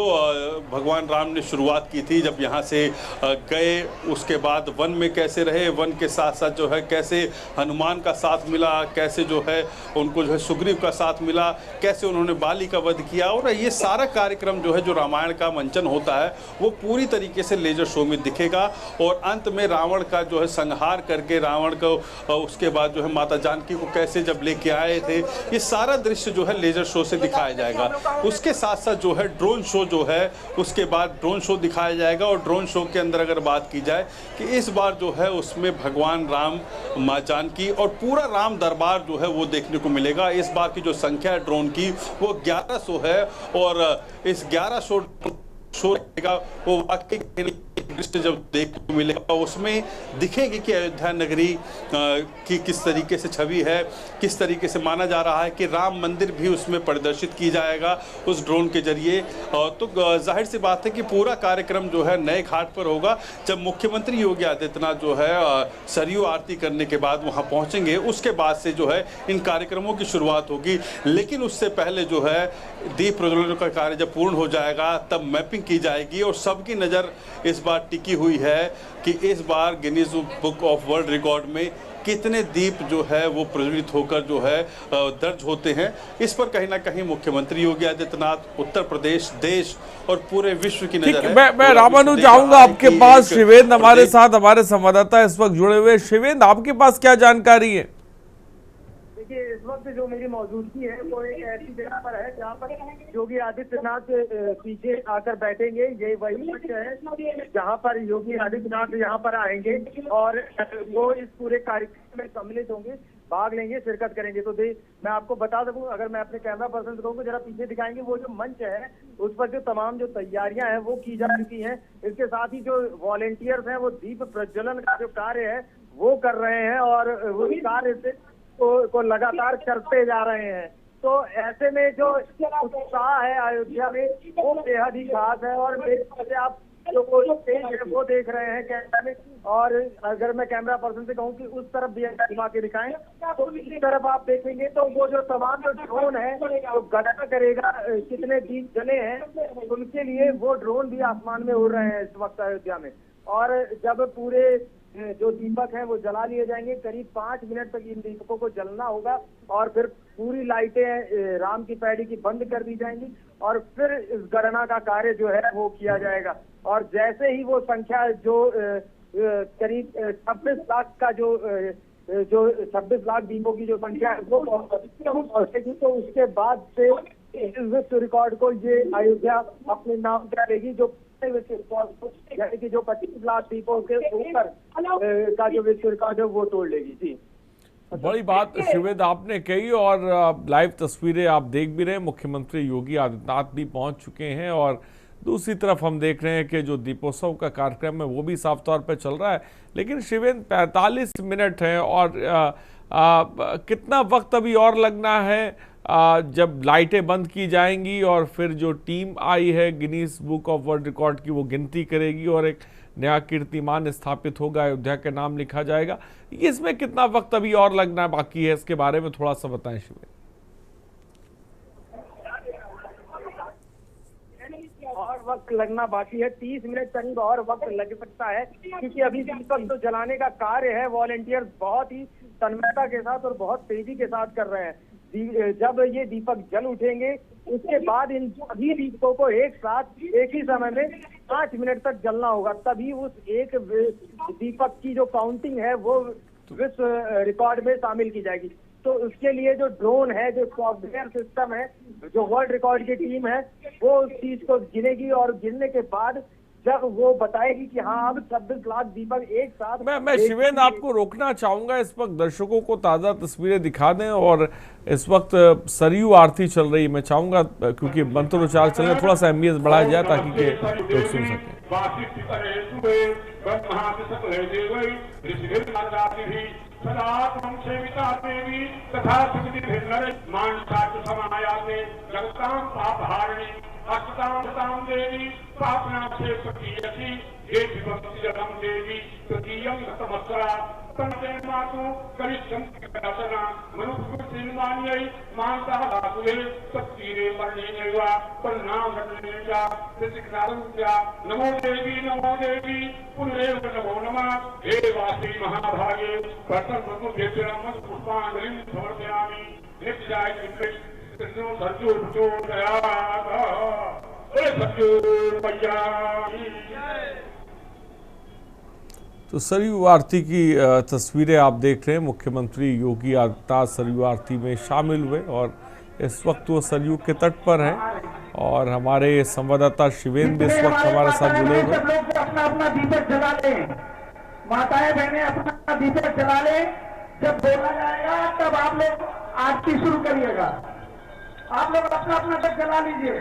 भगवान राम ने शुरुआत की थी जब यहाँ से गए। उसके बाद वन में कैसे रहे, वन के साथ साथ जो है कैसे हनुमान का साथ मिला, कैसे जो है उनको जो है सुग्रीव का साथ मिला, कैसे उन्होंने बाली का वध किया, और ये सारा कार्यक्रम जो है, जो रामायण का मंचन होता है, वो पूरी तरीके से लेजर शो में दिखेगा। और अंत में रावण का जो है संहार करके रावण को उसके बाद जो है माता जानकी को कैसे जब लेके आए थे, ये सारा दृश्य जो है लेजर शो से दिखाया जाएगा। उसके साथ साथ जो है ड्रोन शो जो है, उसके बाद ड्रोन शो दिखाया जाएगा। और ड्रोन शो के अंदर अगर बात की जाए कि इस बार जो है उसमें भगवान राम, मां जानकी और पूरा राम दरबार जो है वो देखने को मिलेगा। इस बार की जो संख्या है ड्रोन की वो 1100 है और इस 1100 शो रहेगा वो वाकई दृश्य जब देखने को मिलेगा, उसमें दिखेगी कि अयोध्या नगरी की किस तरीके से छवि है, किस तरीके से माना जा रहा है कि राम मंदिर भी उसमें प्रदर्शित की जाएगा उस ड्रोन के जरिए। तो जाहिर सी बात है कि पूरा कार्यक्रम जो है नए घाट पर होगा। जब मुख्यमंत्री योगी आदित्यनाथ जो है सरयू आरती करने के बाद वहां पहुंचेंगे, उसके बाद से जो है इन कार्यक्रमों की शुरुआत होगी। लेकिन उससे पहले जो है दीप प्रज्वलन का कार्य जब पूर्ण हो जाएगा, तब मैपिंग की जाएगी और सबकी नज़र इस बार टिकी हुई है कि इस बार Guinness book of world record में कितने दीप जो है वो प्रज्वलित होकर जो है दर्ज होते हैं। इस पर कहीं ना कहीं मुख्यमंत्री योगी आदित्यनाथ, उत्तर प्रदेश, देश और पूरे विश्व की नजर है। मैं रामानुज जाऊंगा आपके पास। शिवेंद्र हमारे साथ, हमारे संवाददाता इस वक्त जुड़े हुए। शिवेंद्र, आपके पास क्या जानकारी है? इस वक्त जो मेरी मौजूदगी है वो एक ऐसी जगह पर है जहाँ पर योगी आदित्यनाथ पीछे आकर बैठेंगे। ये वही मंच है जहाँ पर योगी आदित्यनाथ यहाँ पर आएंगे और वो इस पूरे कार्यक्रम में सम्मिलित होंगे, भाग लेंगे, शिरकत करेंगे। तो मैं आपको बता दूं, अगर मैं अपने कैमरा पर्सन से कहूँ जरा पीछे दिखाएंगे, वो जो मंच है उस पर जो तमाम जो तैयारियां हैं वो की जा चुकी हैं। इसके साथ ही जो वॉलेंटियर्स हैं वो दीप प्रज्वलन का जो कार्य है वो कर रहे हैं और वो कार्य से को लगातार करते जा रहे हैं। तो ऐसे में जो उत्साह है अयोध्या में वो बेहद ही खास है और मेरे से आप जो वो देख रहे हैं कैमरा में। और अगर मैं कैमरा पर्सन से कहूँ कि उस तरफ भी घुमा के दिखाएं तो इस तरफ आप देखेंगे तो वो जो तमाम जो ड्रोन है वो गणना करेगा कितने दीप जले हैं, उनके लिए वो ड्रोन भी आसमान में उड़ रहे हैं इस वक्त अयोध्या में। और जब पूरे जो दीपक हैं वो जला लिए जाएंगे, करीब 5 मिनट तक इन दीपकों को जलना होगा और फिर पूरी लाइटें राम की पैड़ी की बंद कर दी जाएंगी और फिर इस गणना का कार्य जो है वो किया जाएगा। और जैसे ही वो संख्या जो करीब 26 लाख का जो 26 लाख दीपों की जो संख्या है वो पहुंचेगी, तो उसके बाद से इस विश्व रिकॉर्ड को ये अयोध्या अपने नाम करेगी, जो यानी कि जो 25 लाख दीपों के ऊपर का जो विश्व रिकॉर्ड है वो तोड़ लेगी। जी, बड़ी बात शिवेंद्र आपने कही और लाइव तस्वीरें आप देख भी रहे हैं। मुख्यमंत्री योगी आदित्यनाथ भी पहुंच चुके हैं और दूसरी तरफ हम देख रहे हैं कि जो दीपोत्सव का कार्यक्रम है वो भी साफ तौर पर चल रहा है। लेकिन शिवेंद्र 45 मिनट है और कितना वक्त अभी और लगना है जब लाइटें बंद की जाएंगी और फिर जो टीम आई है Guinness book of world record की वो गिनती करेगी और एक नया कीर्तिमान स्थापित होगा, अयोध्या का नाम लिखा जाएगा। इसमें कितना वक्त अभी और लगना बाकी है, इसके बारे में थोड़ा सा बताएं शिवेंद्र। और वक्त लगना बाकी है, 30 मिनट करीब और वक्त लग सकता है, क्योंकि अभी दीपक तो जलाने का कार्य है वॉलेंटियर्स बहुत ही तन्मयता के साथ और बहुत तेजी के साथ कर रहे हैं। जब ये दीपक जल उठेंगे उसके बाद इन सभी दीपकों को एक साथ एक ही समय में 5 मिनट तक जलना होगा, तभी उस एक दीपक की जो काउंटिंग है वो विश्व रिकॉर्ड में शामिल की जाएगी। तो उसके लिए जो ड्रोन है, जो सॉफ्टवेयर सिस्टम है, जो वर्ल्ड रिकॉर्ड की टीम है, वो उस चीज को गिनेगी और गिनने के बाद जब वो बताएगी कि हाँ अब 26 लाख दीपक एक साथ। मैं शिवेंद्र आपको रोकना चाहूंगा, इस वक्त दर्शकों को ताज़ा तस्वीरें दिखा दें। और इस वक्त सरयू आरती चल रही है, मैं चाहूंगा क्योंकि मंत्रोच्चार चल रहे, थोड़ा सा एम्बियंस बढ़ाया जाए ताकि के लोग सुन सकें। देवी पापना से प्रतीयसी ये विभक्तिजलम देवी तृतीयं गतमस्रा तन्ते मातु करिष्यं कदाचना मनुष्यसिन्मान्यै मानता दातुले सत्तीरे वर्णेनैवा परिणाम रत्नेजा प्रतिक्रारंजा नमो देवी पुनरेव नमो नमः हे वासी महाभागे प्रथम प्रमुखेश्वरम पुष्पांजलिं समर्पयामि नित्याय कृष्ण सर्जो जो दया तो सरयू आरती की तस्वीरें आप देख रहे हैं। मुख्यमंत्री योगी आदित्यनाथ सरयू आरती में शामिल हुए और इस वक्त वो सरयू के तट पर हैं और हमारे संवाददाता शिवेंद्र इस वक्त हमारे साथ जुड़े हुए। अपना अपना दीपक जला लें, माताएं बहनें अपना दीपक जला लें। जब बोला जाएगा तब आप लोग आरती शुरू करिएगा। आप लोग अपना अपना तक जला लीजिए।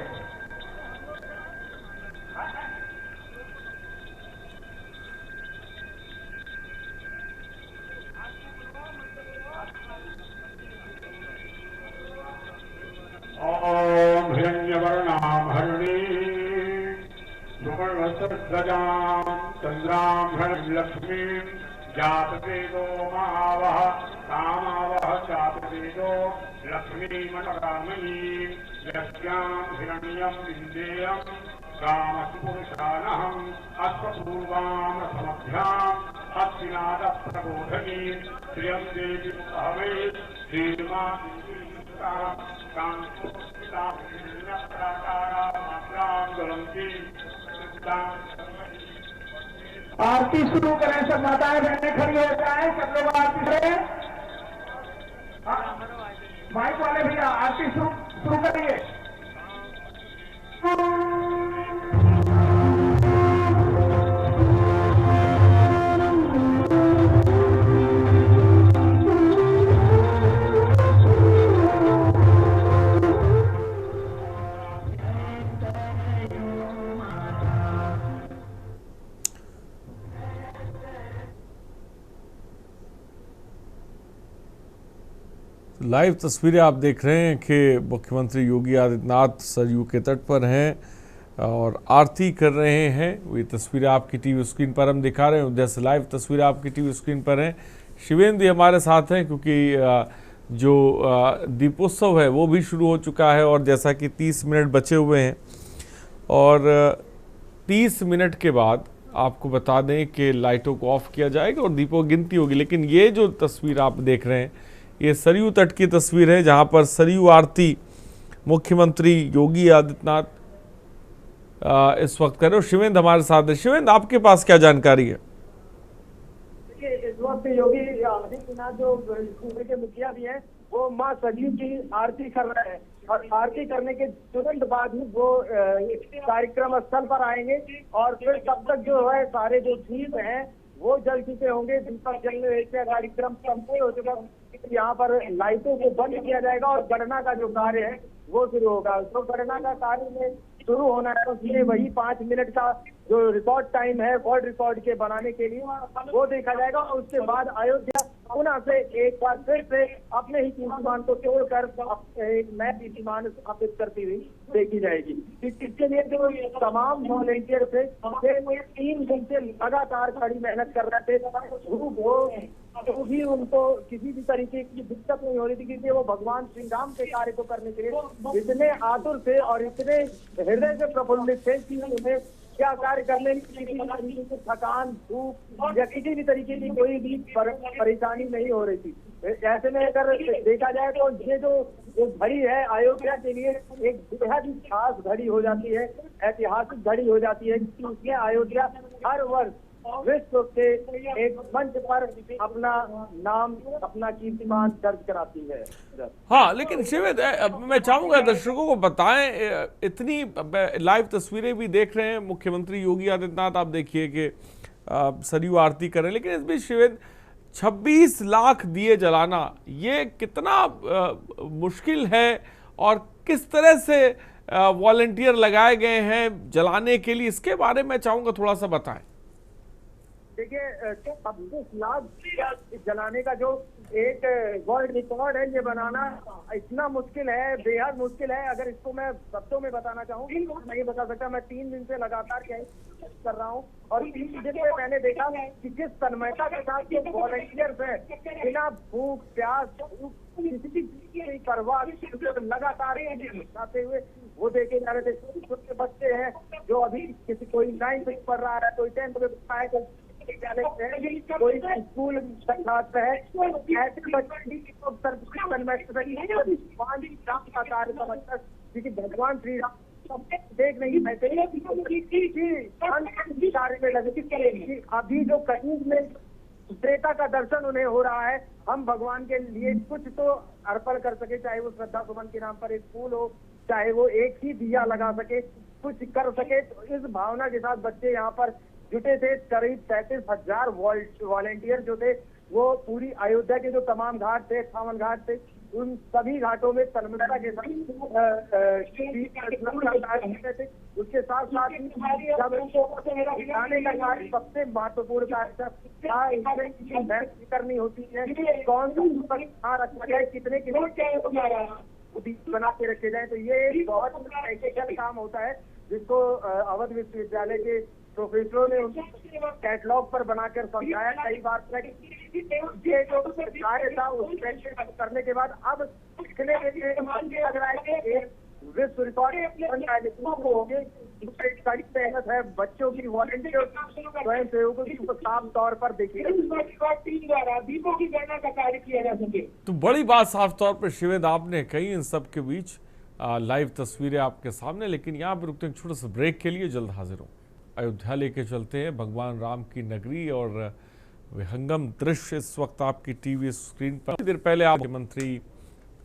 ओम हिरण्यवर्णाम हरिणी सुवर्णसर्वजाम चंद्राम लक्ष्मीं जातवेदो महावह कामावह जातवेदो लक्ष्मी मनोकामयी यस्यां हिरण्यं विन्देयं कामपुरुषानहं अश्वपूर्वां रथमभ्याम् अश्विनादप्रबोधनीं श्रियं देवी हवे श्रीमा आरती शुरू करें। सब माताएं बहनें खड़ी हो जाए, सब लोग आरती करें। माइक वाले भैया आरती शुरू करिए। लाइव तस्वीरें आप देख रहे हैं कि मुख्यमंत्री योगी आदित्यनाथ सरयू के तट पर हैं और आरती कर रहे हैं। ये तस्वीरें आपकी टीवी स्क्रीन पर हम दिखा रहे हैं। जैसे लाइव तस्वीरें आपकी टीवी स्क्रीन पर हैं। शिवेंद्र हमारे साथ हैं क्योंकि जो दीपोत्सव है वो भी शुरू हो चुका है और जैसा कि 30 मिनट बचे हुए हैं और 30 मिनट के बाद आपको बता दें कि लाइटों को ऑफ किया जाएगा और दीपों की गिनती होगी। लेकिन ये जो तस्वीर आप देख रहे हैं ये सरयू तट की तस्वीर है जहां पर सरयू आरती मुख्यमंत्री योगी आदित्यनाथ इस वक्त कर रहे हो। शिवेंद्र हमारे साथ है। शिवेंद्र आपके पास क्या जानकारी है? देखिए इस वक्त योगी आदित्यनाथ जो सूबे के मुखिया भी हैं वो मां सरयू की आरती कर रहे हैं और आरती करने के तुरंत बाद ही वो कार्यक्रम स्थल पर आएंगे और फिर तब तक जो है सारे जो दीप हैं वो जल चुके होंगे। दीपक जलने का कार्यक्रम संपूर्ण हो चुका। यहाँ पर लाइटों को बंद किया जाएगा और गणना का जो कार्य है वो शुरू होगा। तो गणना का कार्य में शुरू होना है तो इसलिए वही 5 मिनट का जो रिकॉर्ड टाइम है वर्ल्ड रिकॉर्ड के बनाने के लिए वो देखा जाएगा और उसके बाद अयोध्या पुनः से एक बार फिर से अपने ही कीर्तिमान को तोड़कर एक नया कीर्तिमान स्थापित करती हुई देखी जाएगी। इसके लिए जो तमाम वॉलेंटियर थे 3 दिन से लगातार कड़ी मेहनत कर रहे थे। तो भी उनको किसी भी तरीके की दिक्कत नहीं हो रही थी क्योंकि वो भगवान श्री राम के कार्य को करने के लिए इतने आतुर थे और इतने हृदय से प्रफुल्लित थे कि उन्हें क्या कार्य करने में किसी भी तरीके की थकान, भूख या किसी भी तरीके की कोई भी परेशानी नहीं हो रही थी। ऐसे में अगर देखा जाए तो ये जो घड़ी है अयोध्या के लिए एक बेहद ही खास घड़ी हो जाती है, ऐतिहासिक घड़ी हो जाती है, कि उसमें अयोध्या हर वर्ष विश्व के एक मंच पर अपना नाम, अपना कीर्तिमान दर्ज कराती है। हाँ, लेकिन शिविर मैं चाहूंगा दर्शकों को बताएं, इतनी लाइव तस्वीरें भी देख रहे हैं, मुख्यमंत्री योगी आदित्यनाथ आप देखिए कि सरयू आरती कर रहे हैं, लेकिन इस बीच शिविर 26 लाख दिए जलाना ये कितना मुश्किल है और किस तरह से वॉलंटियर लगाए गए हैं जलाने के लिए, इसके बारे में चाहूंगा थोड़ा सा बताएं। देखिए 26 लाख जलाने का जो एक वर्ल्ड रिकॉर्ड है, ये बनाना इतना मुश्किल है, बेहद मुश्किल है। अगर इसको मैं शब्दों में बताना चाहूँ नहीं बता सकता। मैं 3 दिन से लगातार कर रहा हूँ और 3 दिन में मैंने देखा कि जिस तन्मयता के साथ जो वॉलंटियर्स है बिना भूख प्यास किसी की परवाह लगातार आते हुए वो देखे जा रहे थे। छोटे बच्चे हैं जो अभी किसी कोई 9th में पढ़ रहा है, कोई 10th में पढ़ रहा है, कोई स्कूल छात्र है, ऐसे बच्चे का कार्य समझकर, क्योंकि भगवान श्री राम देख नहीं पाते कार्य में लगे। अभी जो कहीं में त्रेता का दर्शन उन्हें हो रहा है, हम भगवान के लिए कुछ तो अर्पण कर सके, चाहे वो श्रद्धा सुमन के नाम पर एक फूल हो, चाहे वो एक ही दिया लगा सके, कुछ कर सके। तो इस भावना के साथ बच्चे यहाँ पर जुटे थे। करीब 33,000 वॉलंटियर जो थे वो पूरी अयोध्या के जो तमाम घाट थे, 58 घाट थे, उन सभी घाटों में तन्मयता के साथ थे। उसके साथ साथ दिखाने का कार्य सबसे महत्वपूर्ण कार्य था, इसमें करनी होती है, कौन सा रखा जाए, कितने बना के रखे जाए। तो ये बहुत टेक्निकल काम होता है जिसको अवध विश्वविद्यालय के प्रोफेसरों ने उनको कैटलॉग पर बनाकर समझाया। कई बार ये जो कार्य था उस करने के बाद अब पिछले लग रहा है कि एक विश्व रिकॉर्ड होंगे। कड़ी मेहनत है बच्चों की, वॉलंटियर स्वयं सेवकों की, साफ तौर पर देखिए दीपों की गणना का कार्य किया जा सके। तो बड़ी बात साफ तौर पर शिवेद आपने कही, इन सब के बीच लाइव तस्वीरें आपके सामने। लेकिन यहाँ पर रुकते हैं छोटे से ब्रेक के लिए, जल्द हाजिर हूँ। अयोध्या लेके चलते हैं, भगवान राम की नगरी, और विहंगम दृश्य इस वक्त आपकी टीवी स्क्रीन पर। कुछ देर पहले आप मुख्यमंत्री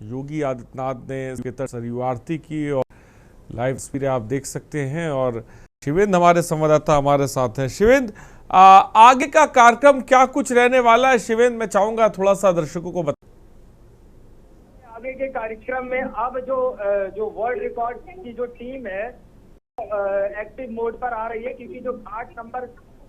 योगी आदित्यनाथ ने सरयू आरती की और लाइव तस्वीरें आप देख सकते हैं। और शिवेंद्र हमारे संवाददाता हमारे साथ हैं। शिवेंद्र, आगे का कार्यक्रम क्या कुछ रहने वाला है? शिवेंद्र, मैं चाहूंगा थोड़ा सा दर्शकों को बता। आगे के कार्यक्रम में अब जो वर्ल्ड रिकॉर्ड की जो टीम है एक्टिव मोड पर आ रही है, क्योंकि जो घाट नंबर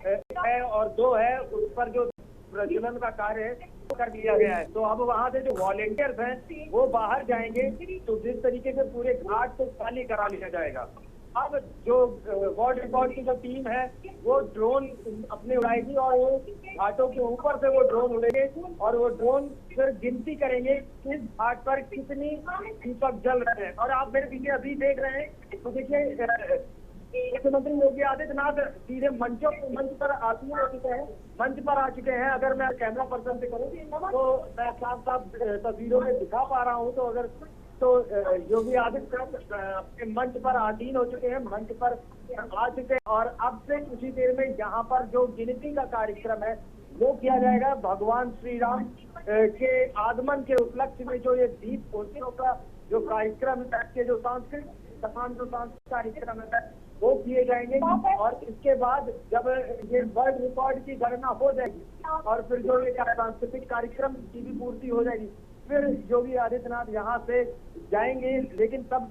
1 है और 2 है उस पर जो प्रज्वलन का कार्य है कर दिया गया है। तो अब वहां से जो वॉलंटियर्स हैं वो बाहर जाएंगे, तो जिस तरीके से पूरे घाट को खाली करा लिया जाएगा। अब जो वर्ल्ड रिकॉर्ड की जो टीम है वो ड्रोन अपने उड़ाएगी और वो घाटों के ऊपर से वो ड्रोन उड़ेंगे और वो ड्रोन फिर गिनती करेंगे इस घाट पर कितनी दीपक जल रहे हैं। और आप मेरे पीछे अभी देख रहे हैं तो देखिए मुख्यमंत्री योगी आदित्यनाथ सीधे मंच पर मंच पर आ चुके हैं। अगर मैं कैमरा पर्सन से करूँ तो मैं साफ तस्वीरों में दिखा पा रहा हूँ। तो योगी आदित्यनाथ अपने मंच पर आसीन हो चुके हैं, मंच पर आ चुके हैं और अब से कुछ ही देर में यहाँ पर जो गिनती का कार्यक्रम है वो किया जाएगा। भगवान श्री राम के आगमन के उपलक्ष्य में जो ये दीप उत्सव का जो कार्यक्रम है, जो सांस्कृतिक कार्यक्रम है वो किए जाएंगे। और इसके बाद जब ये वर्ल्ड रिकॉर्ड की गणना हो जाएगी और फिर जो ये सांस्कृतिक कार्यक्रम की भी पूर्ति हो जाएगी, फिर योगी आदित्यनाथ यहाँ से जाएंगे। लेकिन तब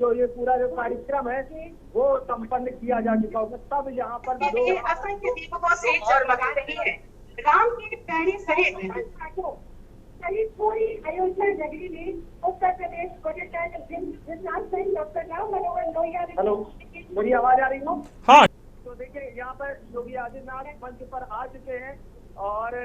जो ये पूरा जो कार्यक्रम है वो संपन्न किया जा चुका होगा। तब यहाँ पर असंख्य दीपकों से जगमगा रही है राम की प्यारी सहित पूरी अयोध्या नगरी में Uttar Pradesh budget doctor Ram Manohar Lohia. Hello, मेरी आवाज आ रही है? हाँ। तो देखिए यहाँ पर योगी आदित्यनाथ मंच पर आ चुके हैं और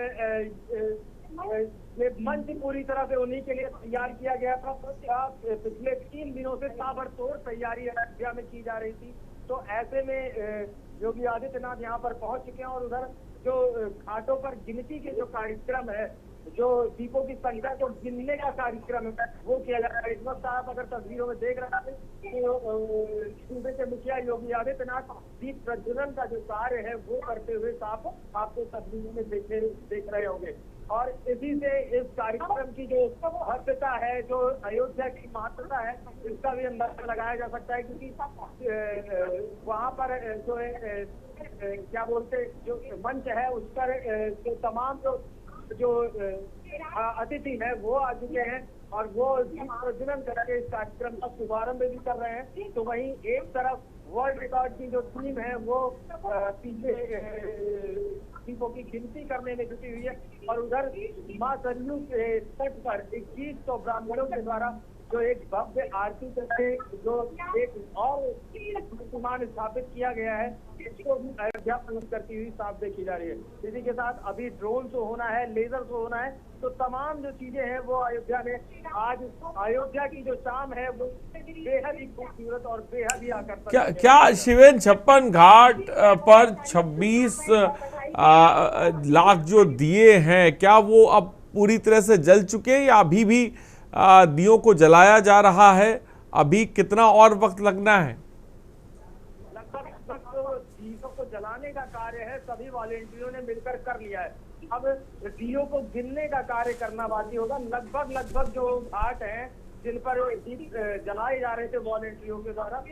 ये मंच पूरी तरह से उन्हीं के लिए तैयार किया गया था। पिछले 3 दिनों से ताबड़तोड़ तैयारी अयोध्या में की जा रही थी तो ऐसे में योगी आदित्यनाथ यहाँ पर पहुंच चुके हैं और उधर जो घाटों पर गिनती के जो कार्यक्रम है, जो दीपों की संख्या को गिनने का कार्यक्रम है, वो किया जा रहा है। इस वक्त आप अगर तस्वीरों में देख रहे हैं तो सूबे के मुखिया योगी आदित्यनाथ दीप प्रज्वलन का जो कार्य है वो करते हुए साफ आपको तस्वीरों में देख रहे होंगे। और इसी से इस कार्यक्रम की जो महत्वता है, जो अयोध्या की महत्वता है, इसका भी अंदाजा लगाया जा सकता है, क्योंकि वहाँ पर जो है क्या बोलते जो मंच है उस पर जो तमाम जो अतिथि है वो आ चुके हैं और वो दीप प्रज्वलन करके इस कार्यक्रम का शुभारंभ भी कर रहे हैं। तो वहीं एक तरफ वर्ल्ड रिकॉर्ड की जो टीम है वो पीछे दीपों की गिनती करने में जुटी हुई है और उधर मां सरयू के तट पर 2100 ब्राह्मणों के द्वारा जो एक भव्य आरती करके जो एक और प्रतिमान स्थापित किया गया है, इसको भी अयोध्या प्रवेश करती हुई साफ देखी जा रही है। इसी के साथ अभी ड्रोन शो होना है, लेजर शो होना है, तो तमाम जो चीजें हैं वो अयोध्या में आज अयोध्या की जो शाम है वो बेहद ही खूबसूरत और बेहद ही आकर्षक। क्या शिवेन 56 घाट पर 26 लाख जो दिए हैं, क्या वो अब पूरी तरह से जल चुके हैं या अभी भी दियों को जलाया जा रहा है? अभी कितना और वक्त लगना है? लगभग दियों को जलाने का कार्य है, सभी वॉलेंटियरों ने मिलकर कर लिया है। अब दियों को गिनने का कार्य करना बाकी होगा। लगभग जो घाट हैं जिन पर दीप जलाए जा रहे थे वॉलेंटियरों के द्वारा,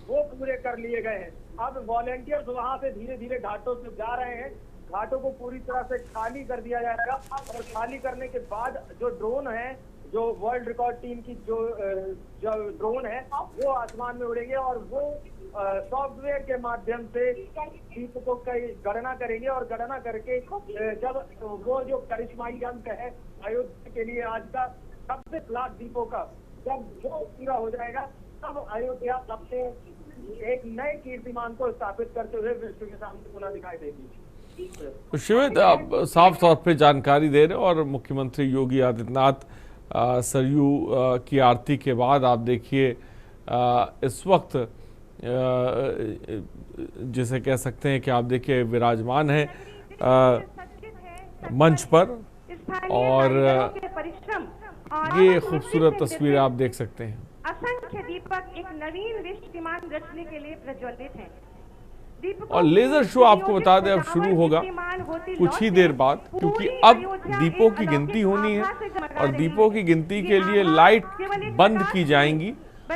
वो पूरे कर लिए गए हैं। अब वॉलेंटियर्स वहां से धीरे धीरे घाटों से जा रहे हैं। घाटों को पूरी तरह से खाली कर दिया जाएगा और खाली करने के बाद जो ड्रोन है, जो वर्ल्ड रिकॉर्ड टीम की जो ड्रोन है, वो आसमान में उड़ेंगे और वो सॉफ्टवेयर के माध्यम से दीप को गणना करेंगे और गणना करके जब वो जो करिश्माई अंक है अयोध्या के लिए आज का 26 लाख दीपों का, जब वो पूरा हो जाएगा तब अयोध्या अपने एक नए कीर्तिमान को स्थापित करते हुए विश्व के सामने पुनः दिखाई देगी। शिवेन, आप साफ तौर पे जानकारी दे रहे हो और मुख्यमंत्री योगी आदित्यनाथ सरयू की आरती के बाद आप देखिए इस वक्त जिसे कह सकते हैं कि आप देखिए विराजमान है मंच पर और ये खूबसूरत तस्वीर आप देख सकते हैं। असंख्य दीपक एक नवीन कीर्तिमान रचने के लिए प्रज्वलित हैं। और लेजर शो आपको बता दें अब शुरू होगा कुछ ही देर बाद, क्योंकि अब दीपों की गिनती होनी है और दीपों की गिनती के लिए लाइट बंद की जाएंगी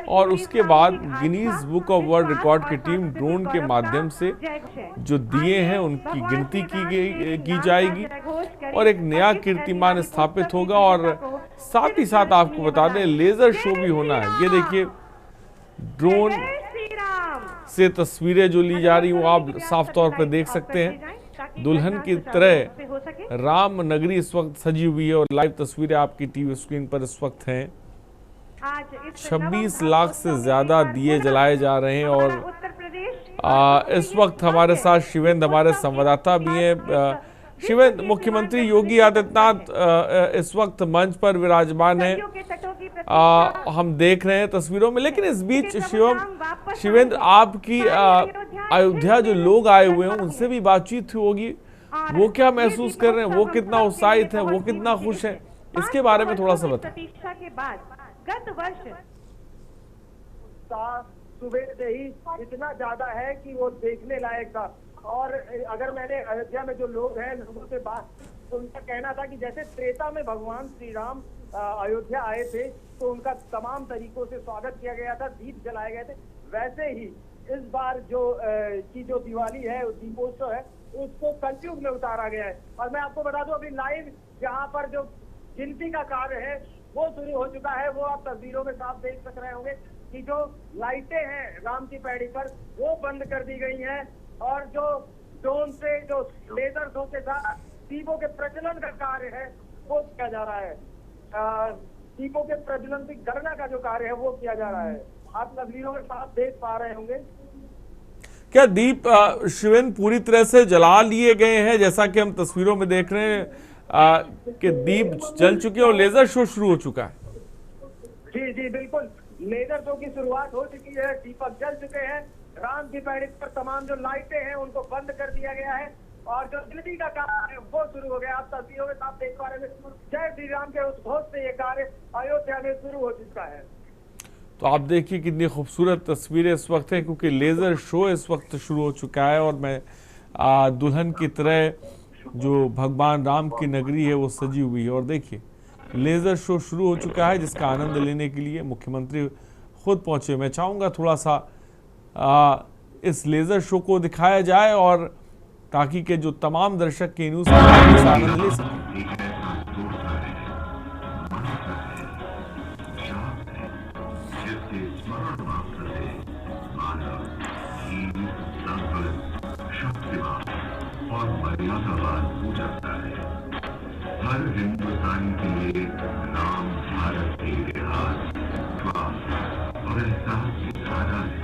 और उसके बाद Guinness book of world record की टीम ड्रोन के माध्यम से जो दिए हैं उनकी गिनती की जाएगी और एक नया कीर्तिमान स्थापित होगा। और साथ ही साथ आपको बता दें लेजर शो भी होना है। ये देखिए ड्रोन से तस्वीरें जो ली जा रही वो आप साफ तौर पर देख सकते हैं। दुल्हन की तरह राम नगरी इस वक्त सजी हुई है और लाइव तस्वीरें आपकी टीवी स्क्रीन पर इस वक्त हैं। 26 लाख से ज्यादा दिए जलाए जा रहे हैं और इस वक्त हमारे साथ शिवेंद्र हमारे संवाददाता भी हैं। शिवेंद्र, मुख्यमंत्री योगी आदित्यनाथ इस वक्त मंच पर विराजमान है, हम देख रहे हैं तस्वीरों में, लेकिन इस बीच शिवेंद्र आपकी अयोध्या जो लोग आए हुए हैं उनसे भी बातचीत होगी, वो क्या महसूस कर रहे हैं, वो कितना उत्साहित है, वो कितना खुश है, इसके बारे में थोड़ा सा बताएं। गत वर्ष सुबह से ही इतना ज्यादा है कि वो देखने लायक था। और अगर मैंने अयोध्या में जो लोग हैं लोगों से बात, तो उनका कहना था कि जैसे त्रेता में भगवान श्री राम अयोध्या आए थे तो उनका तमाम तरीकों से स्वागत किया गया था, दीप जलाए गए थे, वैसे ही इस बार जो दिवाली है, दीपोत्सव है, उसको कलयुग में उतारा गया है। और मैं आपको बता दूं अभी लाइव यहाँ पर जो गिनती का कार्य है वो शुरू हो चुका है। वो आप तस्वीरों में साफ देख सक रहे होंगे कि जो लाइटें हैं राम की पैड़ी पर वो बंद कर दी गई हैं और जो ड्रोन से जो लेजर शो के साथ दीपों के प्रज्वलन का कार्य है वो किया जा रहा है। दीपों के प्रज्वलन की गणना का जो कार्य है वो किया जा रहा है। आप तस्वीरों में साफ देख पा रहे होंगे। क्या दीप शिवेंद्र पूरी तरह से जला लिए गए हैं, जैसा कि हम तस्वीरों में देख रहे हैं कि दीप जल चुके हैं और लेजर शो शुरू हो चुका है? जी बिल्कुल, लेजर शो की शुरुआत हो चुकी है, दीपक जल चुके हैं, राम की पैड़ी पर तमाम जो लाइटें हैं उनको बंद कर दिया गया है और जो गिनती का कार्य है वो शुरू हो गया। आप तस्वीरों में आप देख पा रहे हैं, जय श्री राम के उस घोष से ये कार्य अयोध्या में शुरू हो चुका है। तो आप देखिए कितनी खूबसूरत तस्वीरें इस वक्त है, क्योंकि लेज़र शो इस वक्त शुरू हो चुका है और मैं दुल्हन की तरह जो भगवान राम की नगरी है वो सजी हुई है। और देखिए लेज़र शो शुरू हो चुका है जिसका आनंद लेने के लिए मुख्यमंत्री खुद पहुंचे। मैं चाहूँगा थोड़ा सा इस लेज़र शो को दिखाया जाए और ताकि के जो तमाम दर्शक के न्यूज़ का आनंद ले सकें। और मर्यादावान हो जाता है। हर हिंदुस्तानी के लिए राम भारत के इतिहास, स्वास्थ्य और एहसास की धारा है।